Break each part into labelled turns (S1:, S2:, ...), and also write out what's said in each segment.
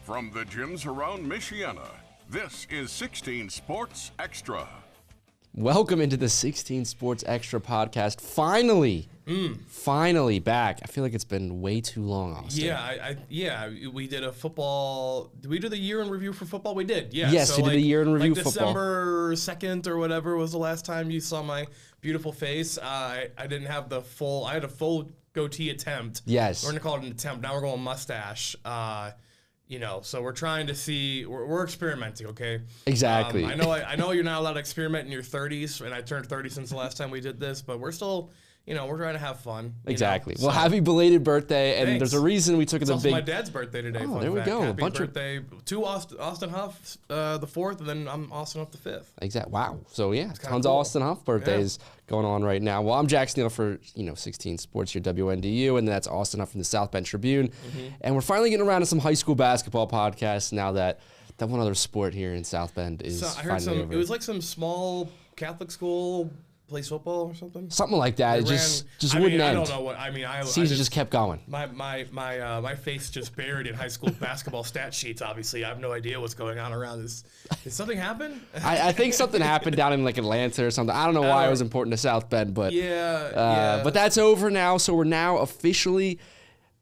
S1: From the gyms around Michiana, this is 16 Sports Extra.
S2: Welcome into the 16 Sports Extra podcast. Finally back. I feel like it's been way too long, Austin.
S3: Yeah, we did a football. Did we do the year in review for football? We did. Yeah.
S2: Yes, you did a year in review football.
S3: December 2nd or whatever was the last time you saw my beautiful face. I didn't have the full. I had a full goatee attempt.
S2: Yes.
S3: We're gonna call it an attempt. Now we're going mustache. So we're trying to see. We're experimenting, okay?
S2: Exactly.
S3: I know you're not allowed to experiment in your 30s, and I turned 30 since the last time we did this, but we're still, we're trying to have fun.
S2: Exactly. Well, happy belated birthday, and
S3: Thanks.
S2: there's a reason we took it
S3: It's
S2: a
S3: also
S2: big.
S3: my dad's birthday today.
S2: Oh,
S3: fun
S2: there we
S3: fact.
S2: go.
S3: Happy
S2: A bunch
S3: birthday to Austin Hough, the 4th, and then I'm Austin Hough the 5th.
S2: Exactly. Wow. So yeah, tons
S3: cool.
S2: of Austin Huff birthdays going on right now. Well, I'm Jackson Neill for 16 Sports here, WNDU, and that's Austin Huff from the South Bend Tribune. And we're finally getting around to some high school basketball podcasts now that one other sport here in South Bend is.
S3: So I heard
S2: over.
S3: It was like some small Catholic school plays football or something.
S2: Something like that. It just wouldn't end.
S3: I don't know what.
S2: Season just kept going.
S3: My face just buried in high school basketball stat sheets. Obviously, I have no idea what's going on around this. Did something happen?
S2: I think something happened down in like Atlanta or something. I don't know why it was important to South Bend, but But that's over now. So we're now officially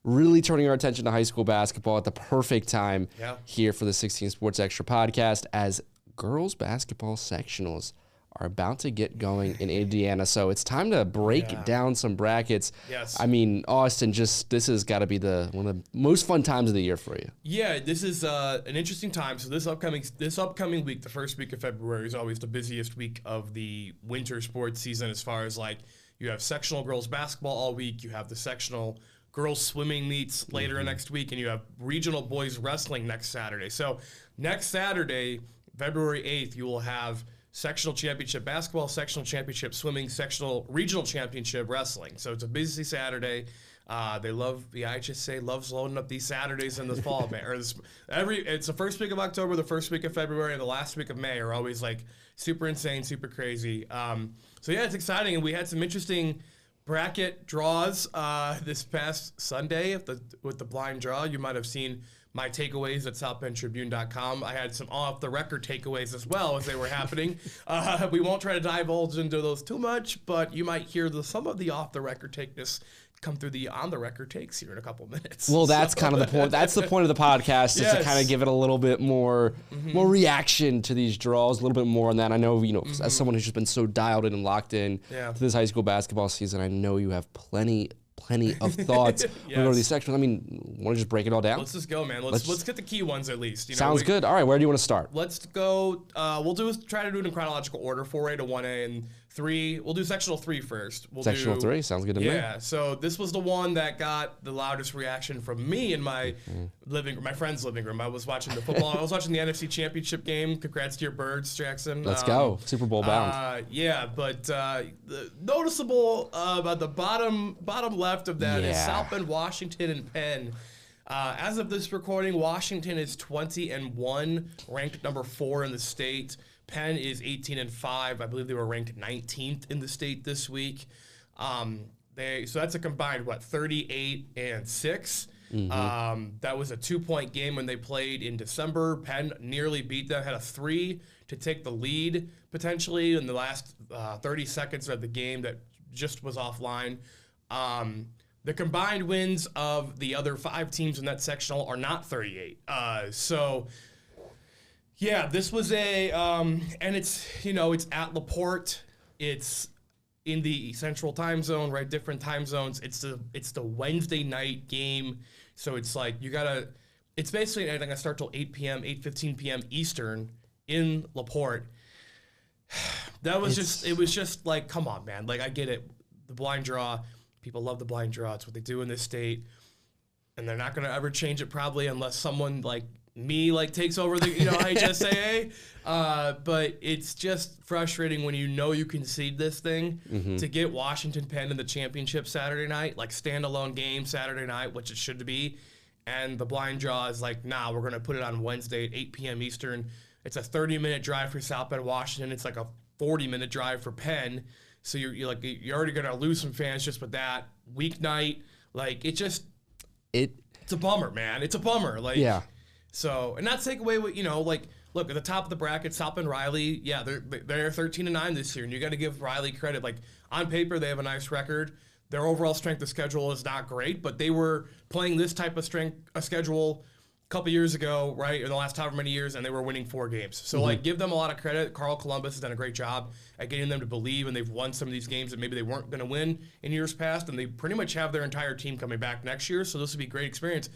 S2: really turning our attention to high school basketball at the perfect time here for the 16 Sports Extra podcast as girls basketball sectionals are about to get going in Indiana. So it's time to break down some brackets.
S3: Yes.
S2: I mean, Austin, this has got to be one of the most fun times of the year for you.
S3: Yeah, this is an interesting time. So this upcoming week, the first week of February, is always the busiest week of the winter sports season as far as like you have sectional girls basketball all week, you have the sectional girls swimming meets later next week, and you have regional boys wrestling next Saturday. So next Saturday, February 8th, you will have sectional championship basketball, sectional championship swimming, sectional regional championship wrestling. So it's a busy Saturday. The IHSA loves loading up these Saturdays in the fall, man. It's the first week of October, the first week of February, and the last week of May are always like super insane, super crazy. So yeah, it's exciting, and we had some interesting bracket draws this past Sunday with the blind draw. You might have seen my takeaways at southbendtribune.com. I had some off-the-record takeaways as well as they were happening. We won't try to divulge into those too much, but you might hear some of the off-the-record takeness come through the on-the-record takes here in a couple minutes.
S2: Well, that's kind of the point. That's the point of the podcast is to kind of give it a little bit more reaction to these draws, a little bit more on that. I know, as someone who's just been so dialed in and locked in to this high school basketball season, I know you have plenty of thoughts. We're going to these sections. I mean, want to just break it all down?
S3: Let's just go, man. Let's get the key ones at least.
S2: Sounds good. All right, where do you want to start?
S3: Let's go. We'll try to do it in chronological order: 4A to 1A and 3. We'll do sectional 3 first.
S2: Sectional 3 sounds good to me.
S3: Yeah. So this was the one that got the loudest reaction from me in my my friend's living room. I was watching the football. I was watching the NFC Championship game. Congrats to your Birds, Jackson.
S2: Let's go. Super Bowl bound.
S3: But the noticeable at the bottom left of that is South Bend, Washington, and Penn. As of this recording, Washington is 20-1, ranked number 4 in the state. Penn is 18-5. I believe they were ranked 19th in the state this week. So that's a combined 38-6. That was a 2-point game when they played in December. Penn nearly beat them, had a 3 to take the lead potentially in the last 30 seconds of the game that just was offline. The combined wins of the other 5 teams in that sectional are not 38. Yeah, this was and it's it's at LaPorte. It's in the central time zone, right? Different time zones. It's the Wednesday night game, so it's like it's basically not gonna start till 8 p.m., 8:15 p.m. Eastern in LaPorte. It was just like, come on, man. Like, I get it. The blind draw, people love the blind draw. It's what they do in this state, and they're not gonna ever change it probably unless someone like me takes over the IHSAA, but it's just frustrating when you concede this thing to get Washington Penn in the championship Saturday night, like standalone game Saturday night, which it should be, and the blind draw is like, nah, we're gonna put it on Wednesday at 8 p.m. Eastern. It's a 30-minute drive for South Bend, Washington. It's like a 40-minute drive for Penn. So you're already gonna lose some fans just with that weeknight. Like, it's a bummer, man. It's a bummer. Like,
S2: yeah.
S3: So, and not take away what, like, look, at the top of the bracket, South Bend Riley, yeah, they're 13-9 this year, and you got to give Riley credit. Like, on paper, they have a nice record. Their overall strength of schedule is not great, but they were playing this type of schedule a couple years ago, right, in the last however many years, and they were winning 4 games. So, like, give them a lot of credit. Carl Columbus has done a great job at getting them to believe, and they've won some of these games that maybe they weren't going to win in years past, and they pretty much have their entire team coming back next year, so this will be a great experience.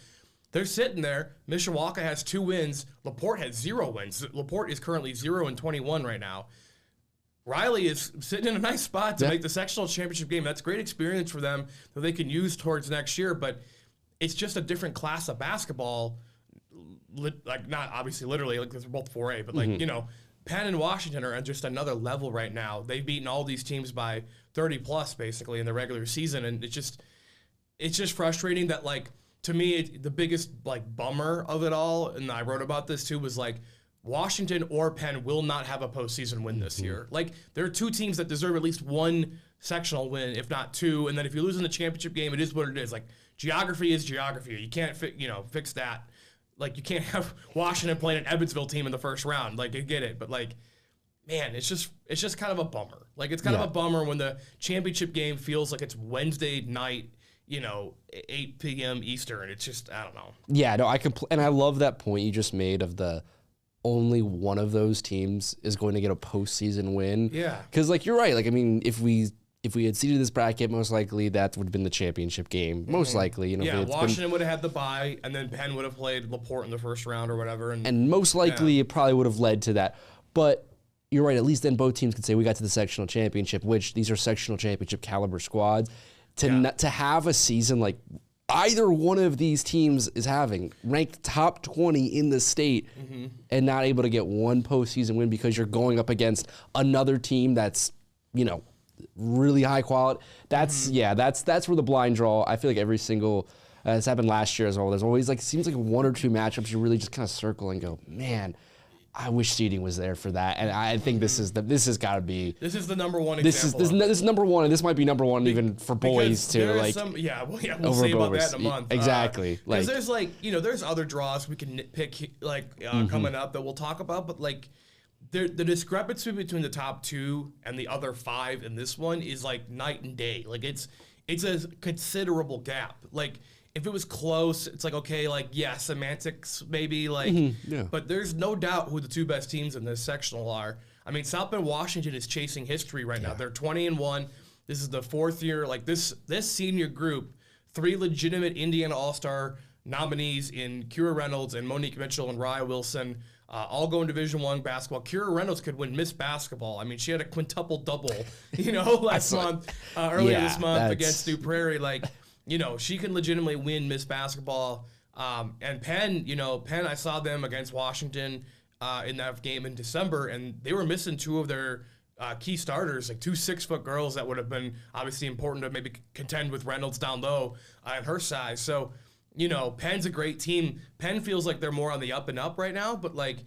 S3: They're sitting there. Mishawaka has 2 wins. LaPorte has 0 wins. LaPorte is currently 0-21 right now. Riley is sitting in a nice spot to make the sectional championship game. That's great experience for them that they can use towards next year, but it's just a different class of basketball. Like, not obviously literally, like, they're both 4A, but, like, Penn and Washington are at just another level right now. They've beaten all these teams by 30-plus, basically, in the regular season, and it's just frustrating that, like, to me, the biggest, like, bummer of it all, and I wrote about this too, was, like, Washington or Penn will not have a postseason win this year. Like, there are 2 teams that deserve at least 1 sectional win, if not 2, and then if you lose in the championship game, it is what it is. Like, geography is geography. You can't fix that. Like, you can't have Washington playing an Evansville team in the first round. Like, I get it, but, like, man, it's just kind of a bummer. Like, it's kind of a bummer when the championship game feels like it's Wednesday night, 8 p.m. Eastern. It's just, I don't know. Yeah, no,
S2: and I love that point you just made of the only one of those teams is going to get a postseason win.
S3: Yeah.
S2: Because, like, you're right. Like, I mean, if we had seeded this bracket, most likely that would have been the championship game. Most likely,
S3: Washington would have had the bye, and then Penn would have played LaPorte in the first round or whatever.
S2: And most likely it probably would have led to that. But you're right, at least then both teams could say we got to the sectional championship, which these are sectional championship caliber squads. To have a season like either one of these teams is having, ranked top 20 in the state, and not able to get one postseason win because you're going up against another team that's, really high quality. That's that's where the blind draw. I feel like every single it's happened last year as well. There's always, like, seems like 1 or 2 matchups you really just kind of circle and go, man, I wish seeding was there for that. And I think this has got to be.
S3: This is the number one example.
S2: This is number one, and this might be number one even for boys too. Like,
S3: we'll say about that in a month.
S2: Exactly.
S3: Because there's there's other draws we can nitpick coming up that we'll talk about, but like. The discrepancy between the top 2 and the other 5 in this one is like night and day. Like, it's a considerable gap. Like, if it was close, it's like, okay, like, yeah, semantics maybe, like, but there's no doubt who the 2 best teams in this sectional are. I mean, South Bend Washington is chasing history right now. They're 20-1. This is the 4th year. Like, this senior group, 3 legitimate Indiana All-Star nominees in Kira Reynolds and Monique Mitchell and Raya Wilson, all going Division I basketball. Kira Reynolds could win Miss Basketball. I mean, she had a quintuple double, last month, earlier this month against New Prairie. Like, she can legitimately win Miss Basketball. And Penn, I saw them against Washington in that game in December, and they were missing 2 of their key starters, like 2 6-foot girls that would have been obviously important to maybe contend with Reynolds down low at her size. So, Penn's a great team. Penn feels like they're more on the up and up right now, but like,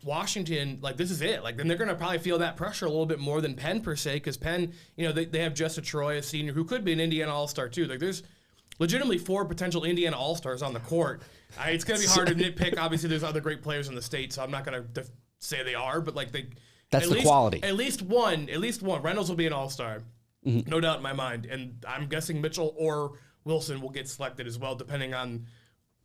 S3: Washington, like, this is it. Like, then they're going to probably feel that pressure a little bit more than Penn per se, because Penn, they have Jessa Troy, a senior, who could be an Indiana All-Star too. Like, there's legitimately 4 potential Indiana All-Stars on the court. It's going to be hard to nitpick. Obviously, there's other great players in the state, so I'm not going to say they are, but like
S2: that's the quality.
S3: At least one. Reynolds will be an All-Star, no doubt in my mind, and I'm guessing Mitchell or Wilson will get selected as well, depending on,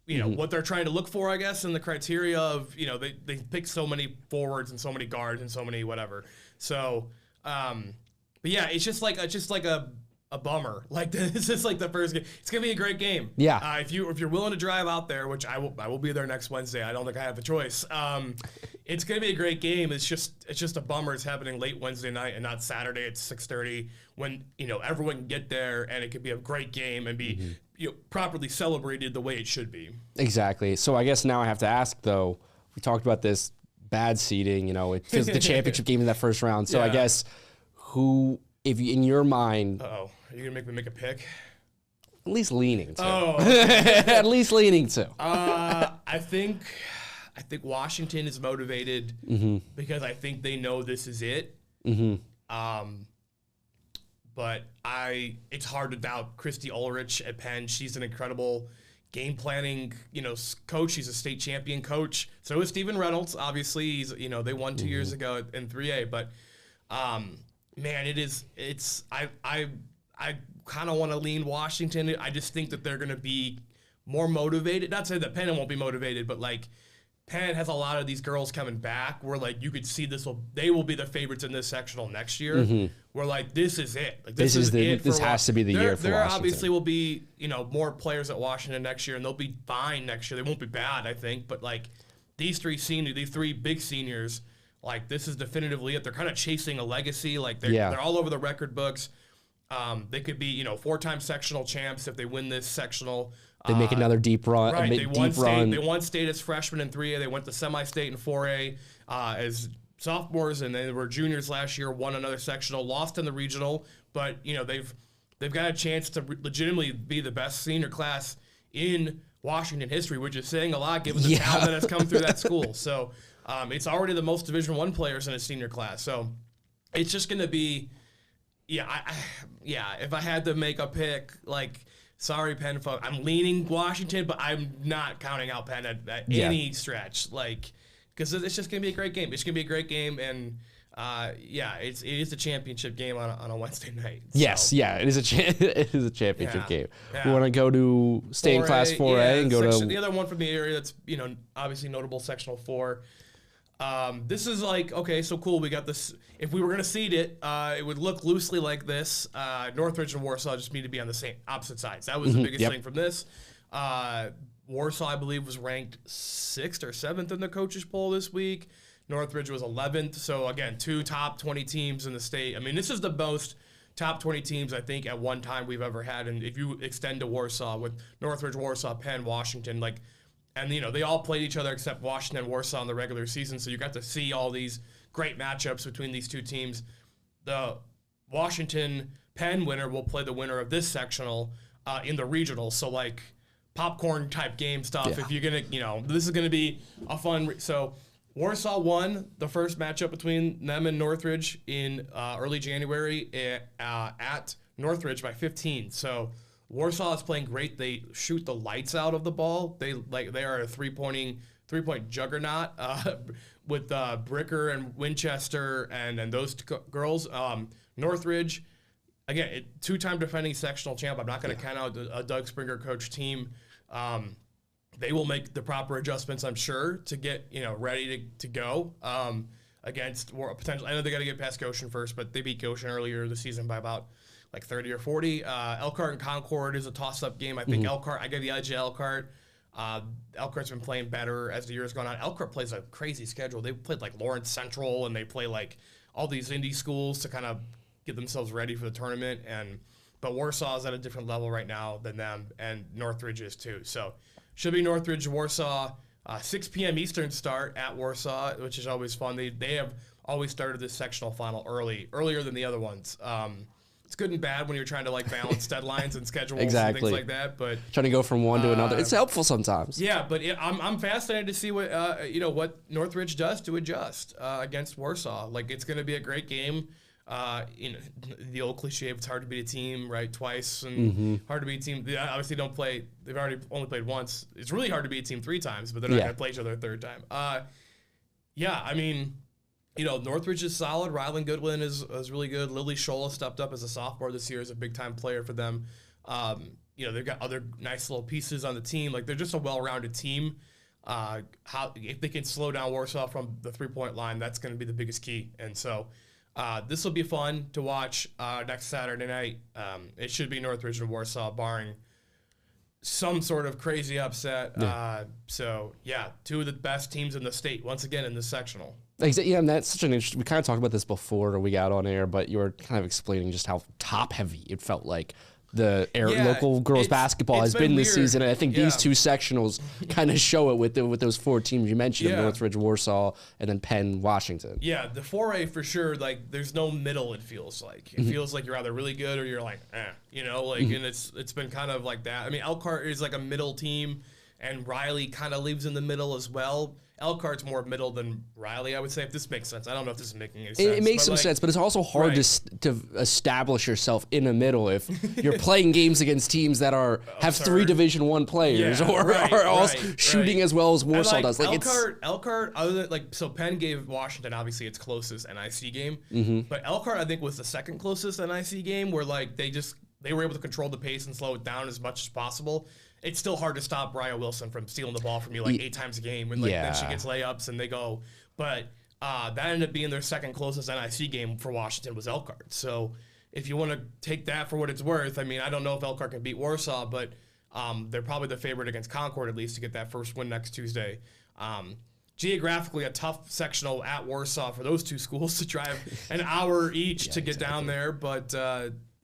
S3: what they're trying to look for, I guess, and the criteria of, they pick so many forwards and so many guards and so many whatever. So, but yeah, it's just like a bummer. Like, this is like the first game. It's gonna be a great game.
S2: Yeah.
S3: If you're willing to drive out there, which I will be there next Wednesday. I don't think I have a choice. It's gonna be a great game. It's just a bummer. It's happening late Wednesday night and not Saturday at 6:30 when everyone can get there and it could be a great game and be properly celebrated the way it should be.
S2: Exactly. So I guess now I have to ask though. We talked about this bad seeding. It feels the championship game in that first round. So I guess who, if you, in your mind,
S3: are you gonna make me make a pick?
S2: At least leaning to.
S3: Oh,
S2: at least leaning to.
S3: I think Washington is motivated because I think they know this is it. But it's hard to doubt Christy Ulrich at Penn. She's an incredible game planning, coach. He's a state champion coach. So is Stephen Reynolds. Obviously, he's they won 2 years ago in 3A. But man, I kind of want to lean Washington. I just think that they're going to be more motivated. Not saying that Penn won't be motivated, but like Penn has a lot of these girls coming back where like you could see they will be the favorites in this sectional next year. Where like this is it. Like this
S2: has to be the year for
S3: There
S2: Washington.
S3: obviously will be more players at Washington next year, and they'll be fine next year. They won't be bad, I think. But like these three big seniors, like this is definitively it. They're kind of chasing a legacy. Like they're all over the record books. They could be 4-time sectional champs if they win this sectional.
S2: They make another deep run.
S3: Right, they won state as freshmen in 3A. They went to semi-state in 4A as sophomores, and they were juniors last year. Won another sectional, lost in the regional, but they've got a chance to legitimately be the best senior class in Washington history, which is saying a lot given the talent that has come through that school. So it's already the most Division I players in a senior class. So it's just going to be, if I had to make a pick, like. Sorry, Penn folks. I'm leaning Washington, but I'm not counting out Penn at any stretch. Like, because it's just gonna be a great game. It's gonna be a great game, and it is a championship game on a Wednesday night.
S2: Yes, it is a championship game. We want to go to stay in Class 4A and go to
S3: the other one from the area that's obviously notable, Sectional 4. This is like, okay, so cool. We got this. If we were going to seed it, it would look loosely like this. Northridge and Warsaw just need to be on the same opposite sides. That was the biggest thing from this. Warsaw, I believe, was ranked 6th or 7th in the coaches poll this week. Northridge was 11th. So again, 2 top 20 teams in the state. I mean, this is the most top 20 teams I think at one time we've ever had. And if you extend to Warsaw with Northridge, Warsaw, Penn, Washington, like. And, they all played each other except Washington and Warsaw in the regular season, so you got to see all these great matchups between these two teams. The Washington-Penn winner will play the winner of this sectional in the regional, so, like, popcorn-type game stuff. Yeah. If you're going to, this is going to be a fun so Warsaw won the first matchup between them and Northridge in early January at Northridge by 15, so... Warsaw is playing great. They shoot the lights out of the ball. They are a three-point juggernaut with Bricker and Winchester and those girls. Northridge, again, 2-time defending sectional champ. I'm not going to count out a Doug Springer coach team. They will make the proper adjustments, I'm sure, to get ready to go against potential. I know they got to get past Goshen first, but they beat Goshen earlier this season by about 30 or 40. Elkhart and Concord is a toss-up game. I think Elkhart, I give the edge to Elkhart. Elkhart's been playing better as the year's gone on. Elkhart plays a crazy schedule. They played Lawrence Central, and they play all these indie schools to kind of get themselves ready for the tournament. But Warsaw is at a different level right now than them, and Northridge is too. So should be Northridge, Warsaw, 6 p.m. Eastern start at Warsaw, which is always fun. They have always started this sectional final earlier than the other ones. It's good and bad when you're trying to balance deadlines and schedules and things like that. But
S2: trying to go from one to another, it's helpful sometimes.
S3: Yeah, but I'm fascinated to see what what Northridge does to adjust against Warsaw. It's going to be a great game. The old cliche of it's hard to beat a team twice and hard to beat a team. They obviously don't play. They've already only played once. It's really hard to beat a team 3 times, but they're not going to play each other a 3rd time. I mean. Northridge is solid. Rylan Goodwin is really good. Lily Scholl stepped up as a sophomore this year as a big-time player for them. They've got other nice little pieces on the team. They're just a well-rounded team. If they can slow down Warsaw from the 3-point line, that's going to be the biggest key. And so this will be fun to watch next Saturday night. It should be Northridge and Warsaw, barring some sort of crazy upset.
S2: Yeah.
S3: 2 of the best teams in the state, once again, in this sectional.
S2: Yeah, and that's such an interesting. We kind of talked about this before we got on air, but you were kind of explaining just how top heavy it felt like the local girls basketball has been this season. And I think these 2 sectionals kind of show it with those 4 teams you mentioned: Northridge, Warsaw, and then Penn, Washington. Yeah,
S3: the 4A for sure. There's no middle. It feels like feels like you're either really good or you're and it's been kind of like that. I mean, Elkhart is a middle team. and Riley kind of leaves in the middle as well. Elkhart's more middle than Riley, I would say, if this makes sense. I don't know if this is making any sense.
S2: It makes some sense, but it's also hard to establish yourself in the middle if you're playing games against teams that have 3 Division I players or are all shooting as well as Warsaw does. Like
S3: Elkhart, other than so Penn gave Washington obviously its closest NIC game, but Elkhart I think was the second closest NIC game where like they were able to control the pace and slow it down as much as possible. It's still hard to stop Raya Wilson from stealing the ball from you like 8 times a game, and then she gets layups and they go. But that ended up being their second closest NIC game for Washington was Elkhart. So if you want to take that for what it's worth, I mean, I don't know if Elkhart can beat Warsaw, but they're probably the favorite against Concord at least to get that first win next Tuesday. Geographically, a tough sectional at Warsaw for those 2 schools to drive an hour each to get down there, but.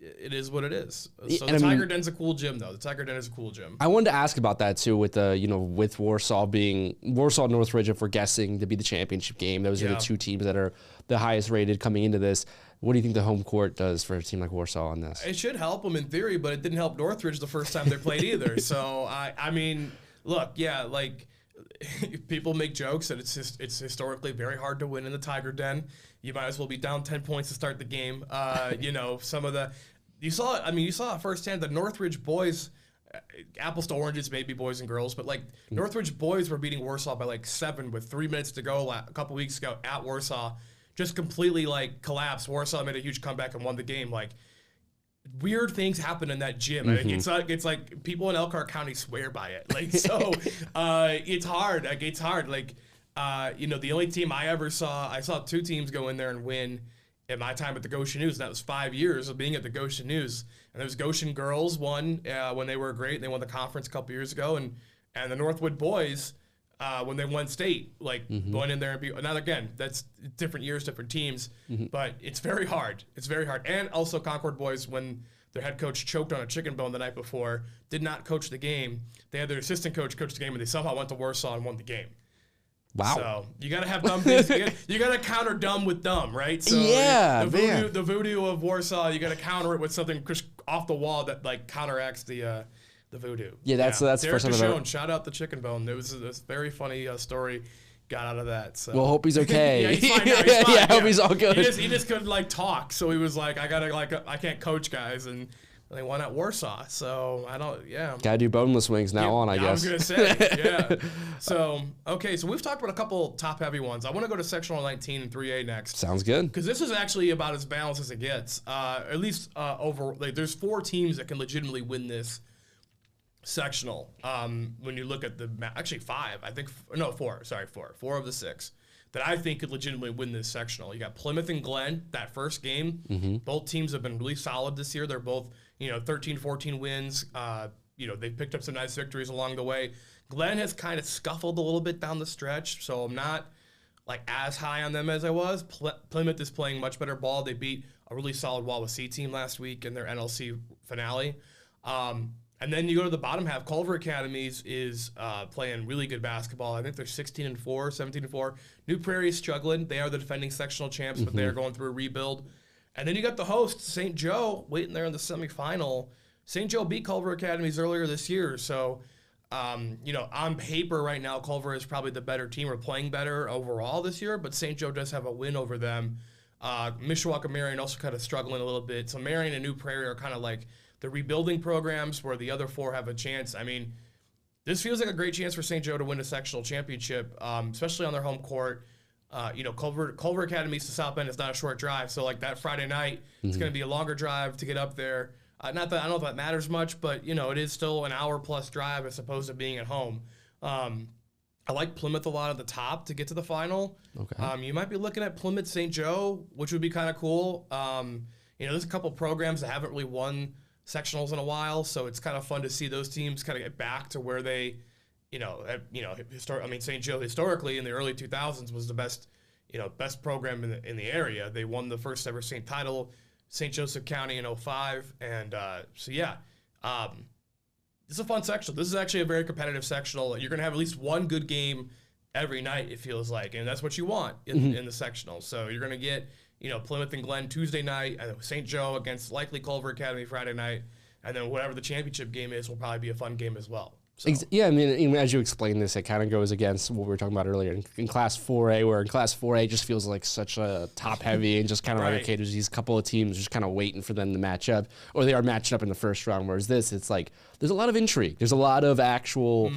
S3: It is what it is. So the Tiger Den's a cool gym, though. The Tiger Den is a cool gym.
S2: I wanted to ask about that too, with with Warsaw being Northridge, if we're guessing to be the championship game. Those are the 2 teams that are the highest rated coming into this. What do you think the home court does for a team like Warsaw on this?
S3: It should help them in theory, but it didn't help Northridge the first time they played either. So I mean, look, like people make jokes that it's historically very hard to win in the Tiger Den. You might as well be down 10 points to start the game. Some of the. You saw firsthand the Northridge boys, apples to oranges, maybe boys and girls, but like Northridge boys were beating Warsaw by like 7 with 3 minutes to go a couple weeks ago at Warsaw, just completely like collapsed. Warsaw made a huge comeback and won the game. Like weird things happen in that gym. It's like people in Elkhart County swear by it. Like so, it's hard. Like it's hard. Like the only team I saw 2 teams go in there and win. In my time at the Goshen News, and that was 5 years of being at the Goshen News. And there was Goshen girls won when they were great. They won the conference a couple years ago, and the Northwood boys when they won state, like going in there and be. Now again, that's different years, different teams, but it's very hard. It's very hard. And also Concord boys, when their head coach choked on a chicken bone the night before, did not coach the game. They had their assistant coach coach the game, and they somehow went to Warsaw and won the game.
S2: Wow.
S3: So you got to have dumb things. You got to counter dumb with dumb, right? So the voodoo of Warsaw, you got to counter it with something off the wall that like counteracts the voodoo.
S2: Yeah, that's the first time I've ever.
S3: Shout out the chicken bone. It was a very funny story got out of that. So.
S2: Well, hope he's okay.
S3: Yeah, he's fine now. He's fine.
S2: I hope he's all good.
S3: He just couldn't like talk, so he was like, I can't coach guys, and they won at Warsaw. So gotta do boneless wings now on, I guess.
S2: I
S3: was gonna say, So we've talked about a couple top heavy ones. I want to go to sectional 19 and 3A next.
S2: Sounds good.
S3: Because this is actually about as balanced as it gets. At least over there's 4 teams that can legitimately win this sectional. When you look at actually 5, I think 4. Sorry, 4. 4 of the 6 that I think could legitimately win this sectional. You got Plymouth and Glenn, that first game. Both teams have been really solid this year. They're both, 13, 14 wins. They've picked up some nice victories along the way. Glenn has kind of scuffled a little bit down the stretch, so I'm not like as high on them as I was. Plymouth is playing much better ball. They beat a really solid Wawasee team last week in their NLC finale. And then you go to the bottom half. Culver Academies is playing really good basketball. I think they're 16-4, 17-4. New Prairie's struggling. They are the defending sectional champs, but they're going through a rebuild. And then you got the host, St. Joe, waiting there in the semifinal. St. Joe beat Culver Academies earlier this year. So, on paper right now, Culver is probably the better team or playing better overall this year, but St. Joe does have a win over them. Mishawaka Marion also kind of struggling a little bit. So Marion and New Prairie are kind of like the rebuilding programs where the other 4 have a chance. I mean, this feels like a great chance for St. Joe to win a sectional championship, especially on their home court. Culver Academies to South Bend is not a short drive, so like that Friday night, it's going to be a longer drive to get up there. Not that I don't know if that matters much, but it is still an hour plus drive as opposed to being at home. I like Plymouth a lot at the top to get to the final. Okay. You might be looking at Plymouth St. Joe, which would be kind of cool. There's a couple programs that haven't really won sectionals in a while, so it's kind of fun to see those teams kind of get back to where they, St. Joe historically in the early 2000s was the best program in the area. They won the first ever St. title, St. Joseph County in 2005, and it's a fun sectional. This is actually a very competitive sectional. You're going to have at least one good game every night, it feels like, and that's what you want in the sectional. So you're going to get Plymouth and Glenn Tuesday night, and St. Joe against likely Culver Academy Friday night, and then whatever the championship game is will probably be a fun game as well. So.
S2: Yeah, I mean, as you explain this, it kind of goes against what we were talking about earlier in Class 4A, where in Class 4A just feels like such a top-heavy and just kind of like, okay, there's these couple of teams just kind of waiting for them to match up, or they are matched up in the first round, whereas this, it's like there's a lot of intrigue. There's a lot of actual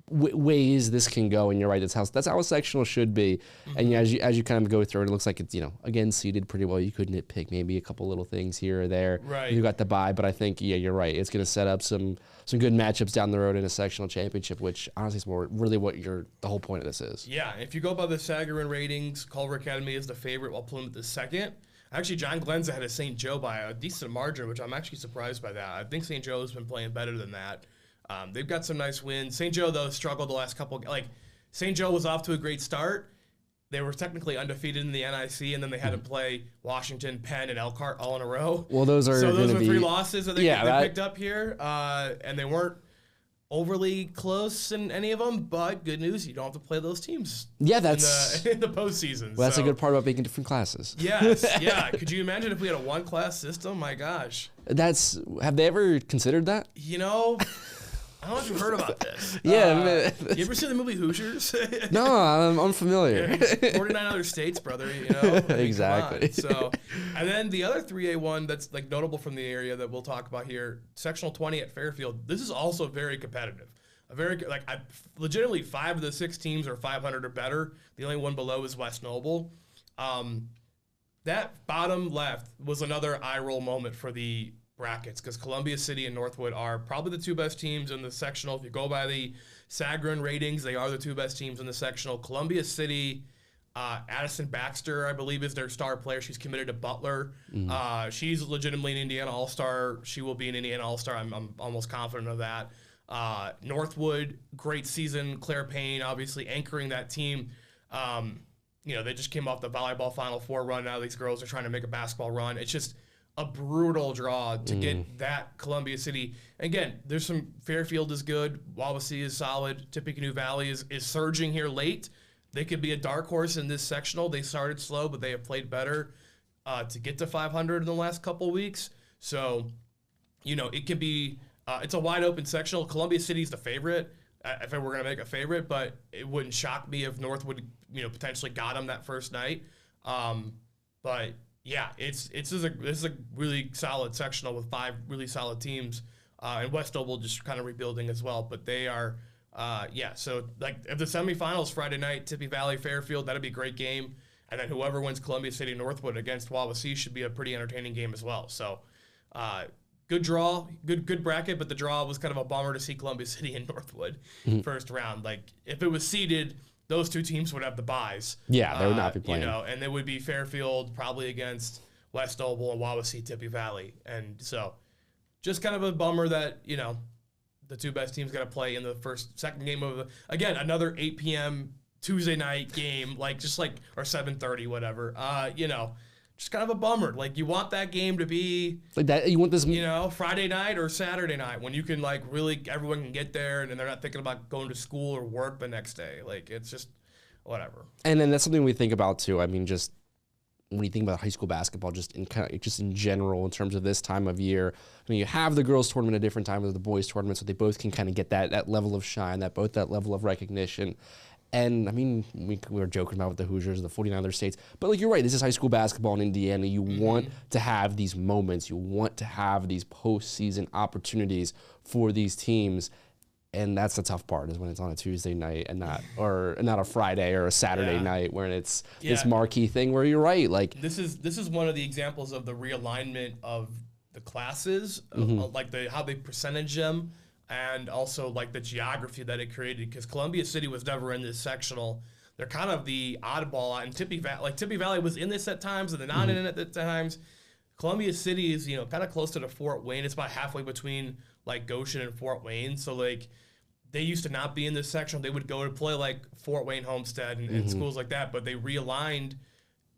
S2: ways this can go, and you're right, that's how a sectional should be. And as you kind of go through it, it looks like it's, again, seeded pretty well. You could nitpick maybe a couple little things here or there.
S3: Right.
S2: You got the bye, but I think, yeah, you're right. It's going to set up some good matchups down the road in a sectional championship, which honestly is really what the whole point of this is.
S3: Yeah, if you go by the Sagarin ratings, Culver Academy is the favorite, while Plymouth is second. Actually, John Glenn's ahead of St. Joe by a decent margin, which I'm actually surprised by that. I think St. Joe's been playing better than that. They've got some nice wins. St. Joe, though, struggled the last couple. St. Joe was off to a great start. They were technically undefeated in the NIC, and then they had to play Washington, Penn, and Elkhart all in a row.
S2: Well, those were
S3: 3 losses that they picked up here, and they weren't overly close in any of them. But good news, you don't have to play those teams.
S2: Yeah, that's
S3: in the postseason.
S2: Well, that's a good part about being in different classes.
S3: Yes, yeah. Could you imagine if we had a one-class system? My gosh.
S2: Have they ever considered that?
S3: I don't know if you've heard about this.
S2: Yeah.
S3: You ever seen the movie Hoosiers?
S2: No, I'm unfamiliar.
S3: 49 other states, brother,
S2: Exactly.
S3: So, and then the other 3A one that's notable from the area that we'll talk about here, Sectional 20 at Fairfield. This is also very competitive. Legitimately 5 of the 6 teams are 500 or better. The only one below is West Noble. That bottom left was another eye roll moment for the brackets, because Columbia City and Northwood are probably the 2 best teams in the sectional. If you go by the Sagarin ratings, they are the 2 best teams in the sectional. Columbia City, Addison Baxter, I believe, is their star player. She's committed to Butler. She's legitimately an Indiana All-Star. She will be an Indiana All-Star. I'm almost confident of that. Northwood, great season. Claire Payne, obviously anchoring that team. They just came off the volleyball Final Four run. Now these girls are trying to make a basketball run. It's just a brutal draw to get that Columbia City. Again, there's some Fairfield is good, Wawasee is solid, Tippecanoe Valley is surging here late. They could be a dark horse in this sectional. They started slow, but they have played better to get to 500 in the last couple weeks. So, it could be it's a wide open sectional. Columbia City's the favorite, if it were going to make a favorite, but it wouldn't shock me if Northwood, potentially got them that first night. But yeah, this is a really solid sectional with 5 really solid teams, and West Noble just kind of rebuilding as well. But they are, So if the semifinals Friday night, Tippy Valley Fairfield, that'd be a great game, and then whoever wins Columbia City Northwood against Wawasee should be a pretty entertaining game as well. So, good draw, good bracket, but the draw was kind of a bummer to see Columbia City and Northwood first round. If it was seeded, those 2 teams would have the byes.
S2: Yeah, they would not be playing.
S3: And it would be Fairfield probably against West Noble and Wawasee, Tippy Valley. And so just kind of a bummer that, the 2 best teams got to play in the second game of again, another 8 p.m. Tuesday night game, or 7:30, whatever. Just kind of a bummer. You want that game to be
S2: like that. You want this,
S3: Friday night or Saturday night when you can really everyone can get there and they're not thinking about going to school or work the next day. It's just whatever.
S2: And then that's something we think about too. I mean, just when you think about high school basketball, just in general, in terms of this time of year, you have the girls' tournament at a different time than the boys' tournament, so they both can kind of get that level of shine, that level of recognition. And, I mean, we were joking about with the Hoosiers, the 49 other states. But, you're right. This is high school basketball in Indiana. You want to have these moments. You want to have these postseason opportunities for these teams. And that's the tough part, is when it's on a Tuesday night and not a Friday or a Saturday night, where it's this marquee thing where you're right.
S3: This is one of the examples of the realignment of the classes, how they percentage them. And also the geography that it created, because Columbia City was never in this sectional. They're kind of the oddball, and Tippy Valley was in this at times, and they're not in it at times. Columbia City is kind of close to the Fort Wayne. It's about halfway between Goshen and Fort Wayne. So they used to not be in this section. They would go to play Fort Wayne, Homestead, and schools like that. But they realigned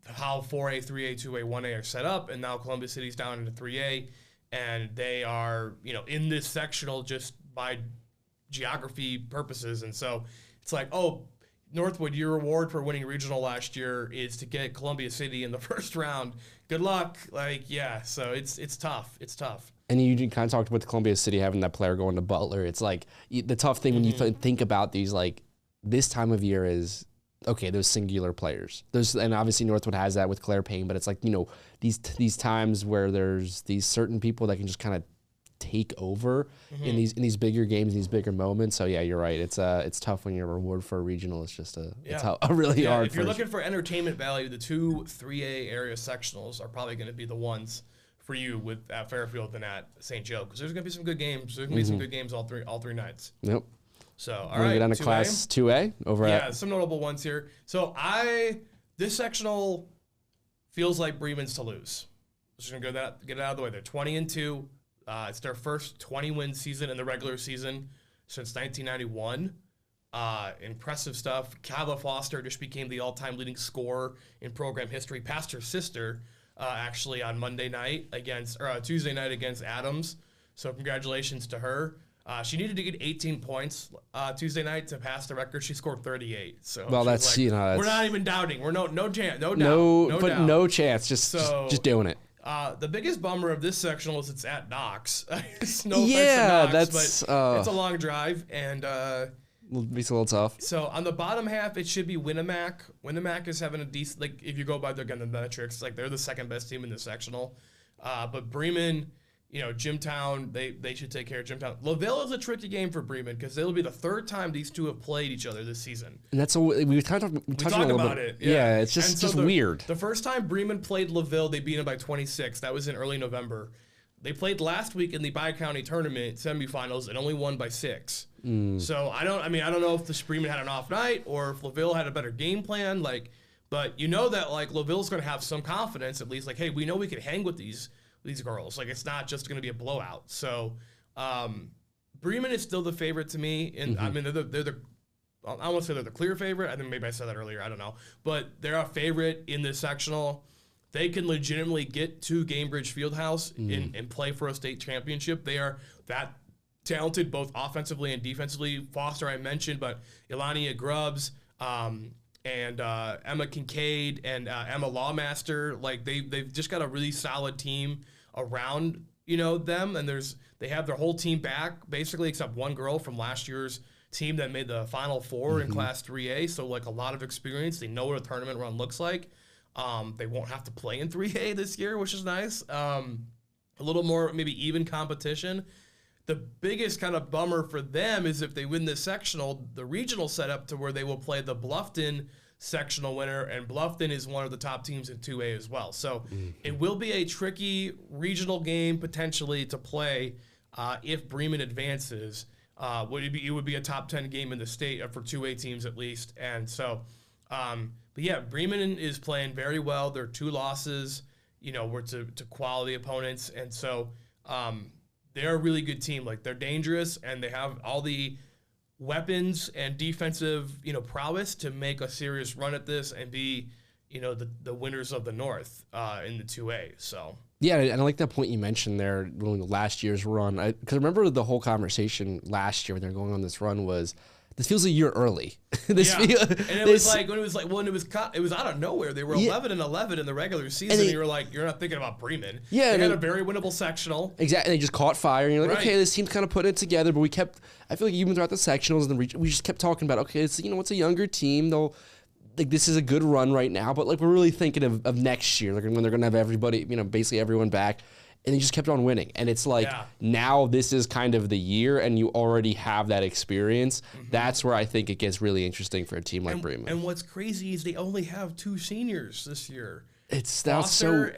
S3: how 4A, 3A, 2A, 1A are set up, and now Columbia City's down into 3A, and they are in this sectional just by geography purposes. And so it's Northwood, your reward for winning regional last year is to get Columbia City in the first round. Good luck. So it's tough. It's tough.
S2: And you kind of talked about the Columbia City having that player going to Butler. It's like the tough thing when you think about these, like this time of year is, okay, those singular players. And obviously Northwood has that with Claire Payne, but it's like, these times where there's these certain people that can just kind of take over in these bigger games, these bigger moments. So yeah, you're right. It's tough when your reward for a regional is just it's a really hard.
S3: If you're looking for entertainment value, the 2 3A area sectionals are probably going to be the ones for you at Fairfield than at St. Joe, because there's going to be some good games. There's going to be some good games all three nights.
S2: Yep.
S3: So all right,
S2: get down to class 2A over at
S3: some notable ones here. So this sectional feels like Bremen's to lose. Just gonna get it out of the way. They're 20-2. It's their first 20-win season in the regular season since 1991. Impressive stuff. Kava Foster just became the all-time leading scorer in program history, past her sister, actually on Tuesday night against Adams. So congratulations to her. She needed to get 18 points Tuesday night to pass the record. She scored 38. So
S2: that's
S3: we're not even doubting. We're no chance, no doubt,
S2: no chance. Just doing it.
S3: The biggest bummer of this sectional is it's at Knox. It's no offense to Knox, but it's a long drive and
S2: it's a little tough.
S3: So on the bottom half, it should be Winnemac. Winnemac is having a decent, like if you go by the metrics, like they're the second best team in the sectional. But Bremen, Jimtown, they should take care of Jimtown. LaVille is a tricky game for Bremen because it'll be the third time these two have played each other this season.
S2: And that's we touched on about it. Yeah, it's just weird.
S3: The first time Bremen played LaVille, they beat them by 26. That was in early November. They played last week in the Bi-County tournament semifinals and only won by 6. So I don't know if the Bremen had an off night or if LaVille had a better game plan. But that LaVille's going to have some confidence at least. Like, hey, we know we can hang with these girls. Like, it's not just going to be a blowout. So Bremen is still the favorite to me. And I mean, they're I won't say they're the clear favorite. I think maybe I said that earlier. I don't know. But they're a favorite in this sectional. They can legitimately get to Gamebridge Fieldhouse and play for a state championship. They are that talented, both offensively and defensively. Foster, I mentioned, but Ilania Grubbs and Emma Kincaid and Emma Lawmaster, like they've just got a really solid team around them, and they have their whole team back basically except one girl from last year's team that made the Final Four in Class 3A. So like a lot of experience. They know what a tournament run looks like. They won't have to play in 3A this year, which is nice. A little more maybe even competition. The biggest kind of bummer for them is if they win this sectional, the regional setup to where they will play the Bluffton sectional winner, and Bluffton is one of the top teams in 2A as well. So it will be a tricky regional game potentially to play if Bremen advances. It would be a top 10 game in the state for 2A teams at least. And so, but yeah, Bremen is playing very well. Their 2 losses, were to quality opponents. And so they're a really good team. Like, they're dangerous, and they have all the weapons and defensive, prowess to make a serious run at this and be, the winners of the North in the 2A. So.
S2: Yeah, and I like that point you mentioned there, last year's run. Because remember the whole conversation last year when they're going on this run was, this feels a year early.
S3: And it was out of nowhere. They were 11-11 in the regular season. And you were like, you're not thinking about Bremen.
S2: Yeah,
S3: they had a very winnable sectional.
S2: Exactly. They just caught fire, and you're like, okay, this team's kind of putting it together. But I feel like even throughout the sectionals and we just kept talking about, okay, it's it's a younger team. This is a good run right now, but we're really thinking of next year, when they're gonna have everybody, basically everyone back. And they just kept on winning. And it's now this is kind of the year, and you already have that experience. That's where I think it gets really interesting for a team like Bremen.
S3: And what's crazy is they only have 2 seniors this year.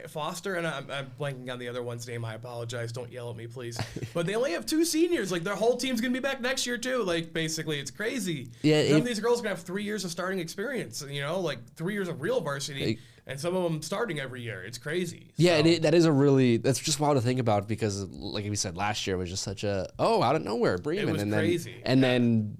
S3: Foster, and I'm blanking on the other one's name. I apologize. Don't yell at me, please. But they only have 2 seniors. Like, their whole team's going to be back next year, too. Like, basically, it's crazy. Yeah, some of these girls are going to have 3 years of starting experience, 3 years of real varsity. And some of them starting every year. It's crazy.
S2: Yeah, that's just wild to think about because, like we said, last year was just such out of nowhere, Bremen.
S3: It was crazy.
S2: Then,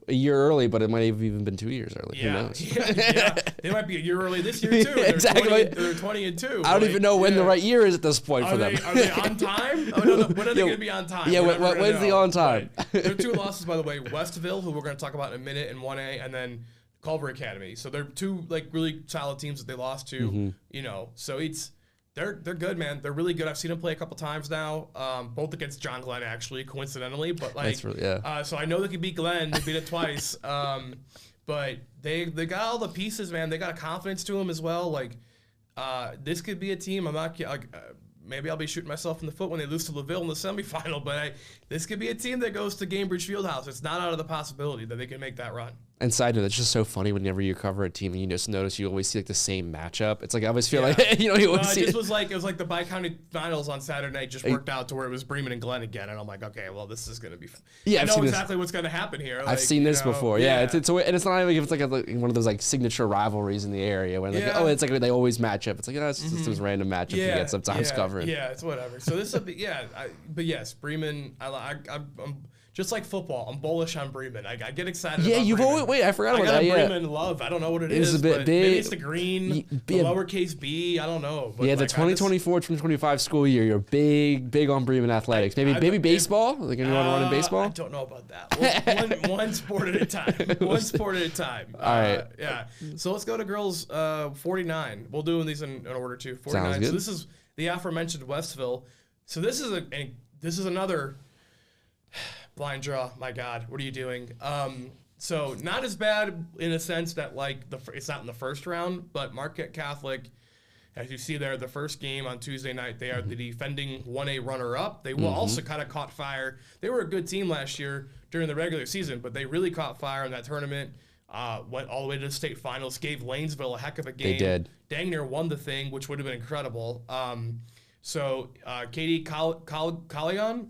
S2: a year early, but it might have even been 2 years early.
S3: Yeah.
S2: Who knows?
S3: Yeah. They might be a year early this year, too.
S2: Exactly.
S3: They're 20-2.
S2: I don't even know when the right year is at this point for them.
S3: Are they on time? Oh, no, when are they going to be on time?
S2: Yeah, when's the on time?
S3: Right. There are 2 losses, by the way. Westville, who we're going to talk about in a minute, in 1A, and then Culver Academy. So they're 2 really solid teams that they lost to. So They're good, man. They're really good. I've seen them play a couple times now, both against John Glenn, actually, coincidentally. But like,
S2: that's really, yeah.
S3: So I know they can beat Glenn. They beat it twice. But they got all the pieces, man. They got a confidence to them as well. Like, this could be a team. I'm not like. Maybe I'll be shooting myself in the foot when they lose to LaVille in the semifinal, but this could be a team that goes to Gainbridge Fieldhouse. It's not out of the possibility that they can make that run.
S2: And side note, it's just so funny whenever you cover a team and you just notice you always see like the same matchup. It's like I always feel like you always see.
S3: It was like the Bi-County Finals on Saturday night just worked out to where it was Bremen and Glenn again, and I'm like, okay, well this is gonna be fun.
S2: Yeah,
S3: I know exactly what's gonna happen here. Like,
S2: I've seen this before. Yeah, and it's not even like if it's like one of those like signature riveries in the area when like it's like they always match up. It's like it's just those random matchups you get sometimes covering.
S3: Yeah, it's whatever. So this will be but yes, Bremen. I'm just like football. I'm bullish on Bremen. I get excited.
S2: Yeah,
S3: about
S2: you've
S3: Bremen.
S2: always I forgot about that.
S3: I got a Bremen love. I don't know what it is. But maybe it's the green, the lowercase b. I don't know. But
S2: the 2024-2025 school year. You're big on Bremen athletics. Maybe baseball. Like anyone running baseball?
S3: I don't know about that. One sport at a time. One sport at a time.
S2: All right.
S3: Yeah. So let's go to girls 49. We'll do these in order too. 49.
S2: Sounds good.
S3: So this is the aforementioned Westville. So this is another blind draw. My God, what are you doing? So not as bad in a sense that like it's not in the first round, but Marquette Catholic, as you see there, the first game on Tuesday night, they are the defending 1A runner-up. They will also kind of caught fire. They were a good team last year during the regular season, but they really caught fire in that tournament. Went all the way to the state finals, gave Lanesville a heck of a game.
S2: They did.
S3: Dang near won the thing, which would have been incredible. So Katie Colligan,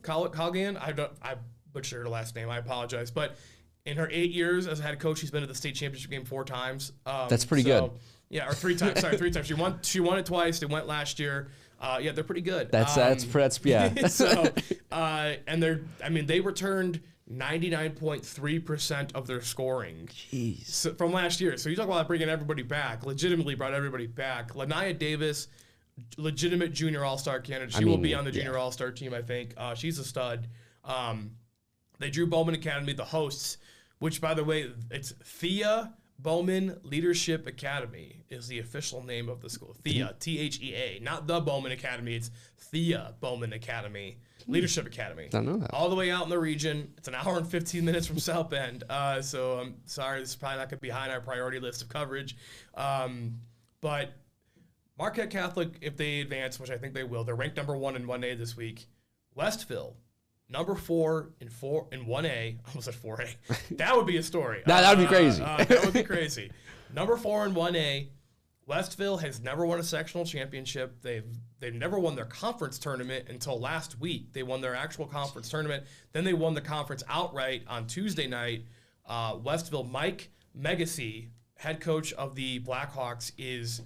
S3: I butchered her last name. I apologize. But in her 8 years as a head coach, she's been to the state championship game 4 times.
S2: That's pretty good.
S3: Yeah, or 3 times. Sorry, 3 times. She won it twice. They went last year. Yeah, they're pretty good.
S2: That's yeah.
S3: So, and they returned 99.3% of their scoring.
S2: Jeez.
S3: From last year. So you talk about bringing everybody back. Legitimately brought everybody back. Lanaya Davis, legitimate junior all-star candidate. She will be on the junior all-star team, I think. She's a stud. They drew Bowman Academy, the hosts, which, by the way, it's Thea Bowman Leadership Academy is the official name of the school. Thea, Thea, not the Bowman Academy. It's Thea Bowman Academy, Leadership Academy.
S2: I don't know that.
S3: All the way out in the region. It's an hour and 15 minutes from South Bend. So I'm sorry, this is probably not going to be high on our priority list of coverage. But Marquette Catholic, if they advance, which I think they will, they're ranked number 1 in 1A this week. Westville, number 4 in 1A. I almost said 4A. That would be a story.
S2: That would be crazy.
S3: That would be crazy. Number 4 in 1A. Westville has never won a sectional championship. They've never won their conference tournament until last week. They won their actual conference tournament. Then they won the conference outright on Tuesday night. Westville, Mike Megacy, head coach of the Blackhawks, is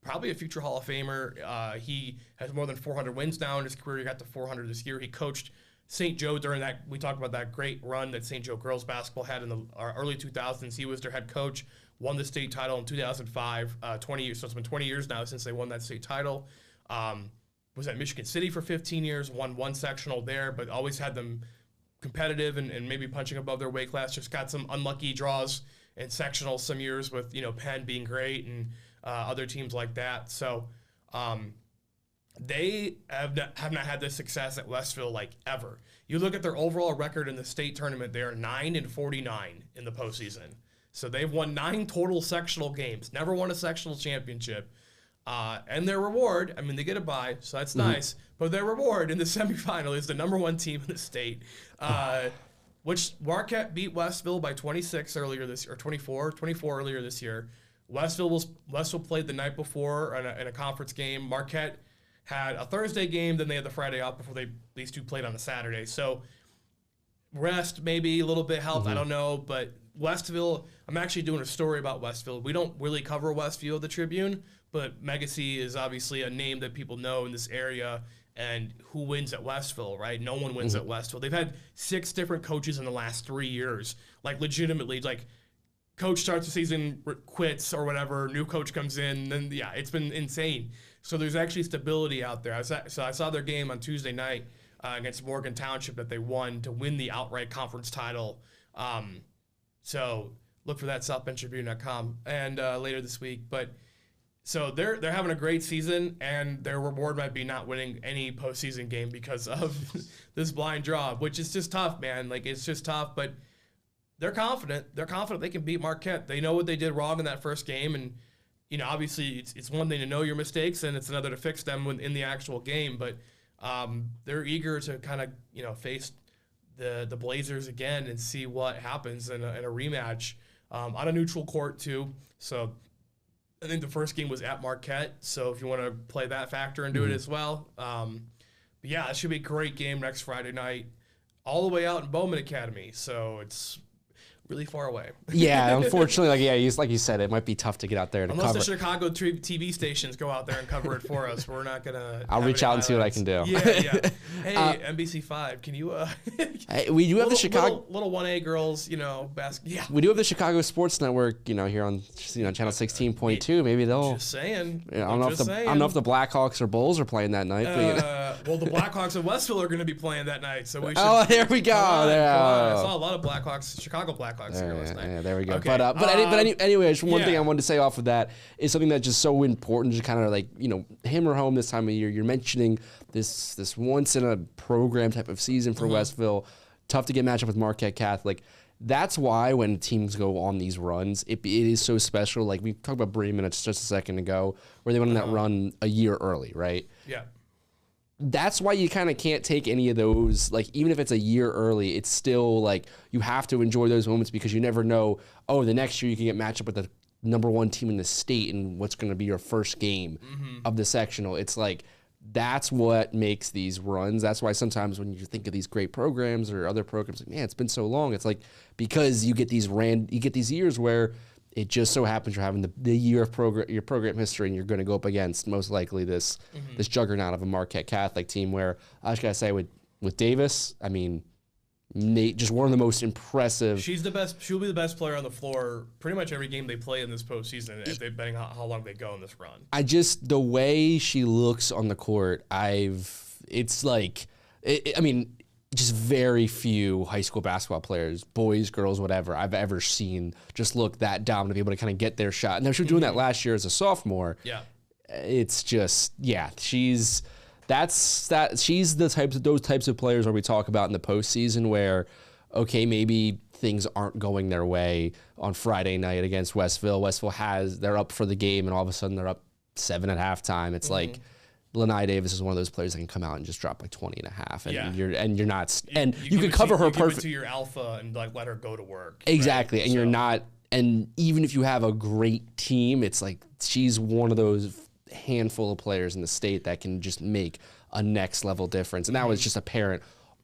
S3: probably a future Hall of Famer. He has more than 400 wins now in his career. He got to 400 this year. He coached St. Joe during that. We talked about that great run that St. Joe girls basketball had in the early 2000s. He was their head coach, won the state title in 2005, 20 years. So it's been 20 years now since they won that state title. Was at Michigan City for 15 years, won 1 sectional there, but always had them competitive and maybe punching above their weight class. Just got some unlucky draws in sectionals some years with, Penn being great and other teams like that. So they have not had this success at Westville like ever. You look at their overall record in the state tournament, they are 9-49 in the postseason. So they've won 9 total sectional games, never won a sectional championship. And their reward, they get a bye, so that's nice. But their reward in the semifinal is the number 1 team in the state, which Marquette beat Westville by 26 earlier this year, or 24 earlier this year. Westville played the night before in a conference game. Marquette had a Thursday game, then they had the Friday off before these two played on a Saturday. So rest maybe a little bit helped, I don't know. But Westville, I'm actually doing a story about Westville. We don't really cover Westville, the Tribune, but Megacy is obviously a name that people know in this area. And who wins at Westville, right? No one wins at Westville. They've had 6 different coaches in the last 3 years. Like legitimately, coach starts the season, quits or whatever, new coach comes in, then it's been insane. So there's actually stability out there. I saw their game on Tuesday night against Morgan Township that they won to win the outright conference title. So look for that, southbendtribune.com, and later this week. But So they're having a great season, and their reward might be not winning any postseason game because of this blind draw, which is just tough, man. Like, it's just tough, but they're confident. They're confident they can beat Marquette. They know what they did wrong in that first game, and obviously it's one thing to know your mistakes, and it's another to fix them in the actual game. But they're eager to kind of face the Blazers again and see what happens in a rematch on a neutral court too. So I think the first game was at Marquette, so if you want to play that factor into it as well. But yeah, it should be a great game next Friday night, all the way out in Bowman Academy. So it's really far away.
S2: Yeah, unfortunately, like you said, it might be tough to get out there to
S3: Unless
S2: cover.
S3: the Chicago TV stations go out there and cover it for us, we're not gonna.
S2: I'll reach out and see what I can do.
S3: Yeah. Hey, NBC5, can you?
S2: Hey, we do have the Chicago
S3: little 1A girls, basketball. Yeah.
S2: We do have the Chicago Sports Network, here on channel 16.2. Maybe they'll.
S3: Just saying.
S2: I don't know if the Blackhawks or Bulls are playing that night. But,
S3: well, the Blackhawks of Westville are going to be playing that night, so we should.
S2: Oh, there we go.
S3: Come on. I saw a lot of Blackhawks, Chicago Blackhawks here last night.
S2: Yeah, there we go.
S3: Okay.
S2: Anyway, one thing I wanted to say off of that is something that's just so important to kind of hammer home this time of year. You're mentioning this once in a program type of season for Westville. Tough to get matched up with Marquette Catholic. That's why when teams go on these runs, it is so special. Like we talked about Bremen just a second ago, where they went on that run a year early, right?
S3: Yeah.
S2: That's why you kind of can't take any of those, even if it's a year early, it's still you have to enjoy those moments because you never know, the next year you can get matched up with the number one team in the state and what's going to be your first game of the sectional. It's that's what makes these runs. That's why sometimes when you think of these great programs or other programs, man, it's been so long. It's because you get these years where it just so happens you're having the year of your program history, and you're going to go up against most likely this juggernaut of a Marquette Catholic team. Where I just gotta say with Davis, I mean, Nate, just one of the most impressive.
S3: She's the best. She'll be the best player on the floor pretty much every game they play in this postseason. If they're betting how long they go in this run. The
S2: way she looks on the court, just very few high school basketball players, boys, girls, whatever, I've ever seen just look that down to be able to kind of get their shot. And she was doing that last year as a sophomore.
S3: Yeah.
S2: It's just, she's those types of players where we talk about in the postseason where, okay, maybe things aren't going their way on Friday night against Westville. Westville they're up for the game, and all of a sudden they're up 7 at halftime. It's Lanai Davis is one of those players that can come out and just drop 20 and a half, and you're not, and you can cover her perfect.
S3: Give it to your alpha and let her go to work.
S2: Exactly,
S3: right?
S2: And you're not, and even if you have a great team, it's she's one of those handful of players in the state that can just make a next level difference, and that was just apparent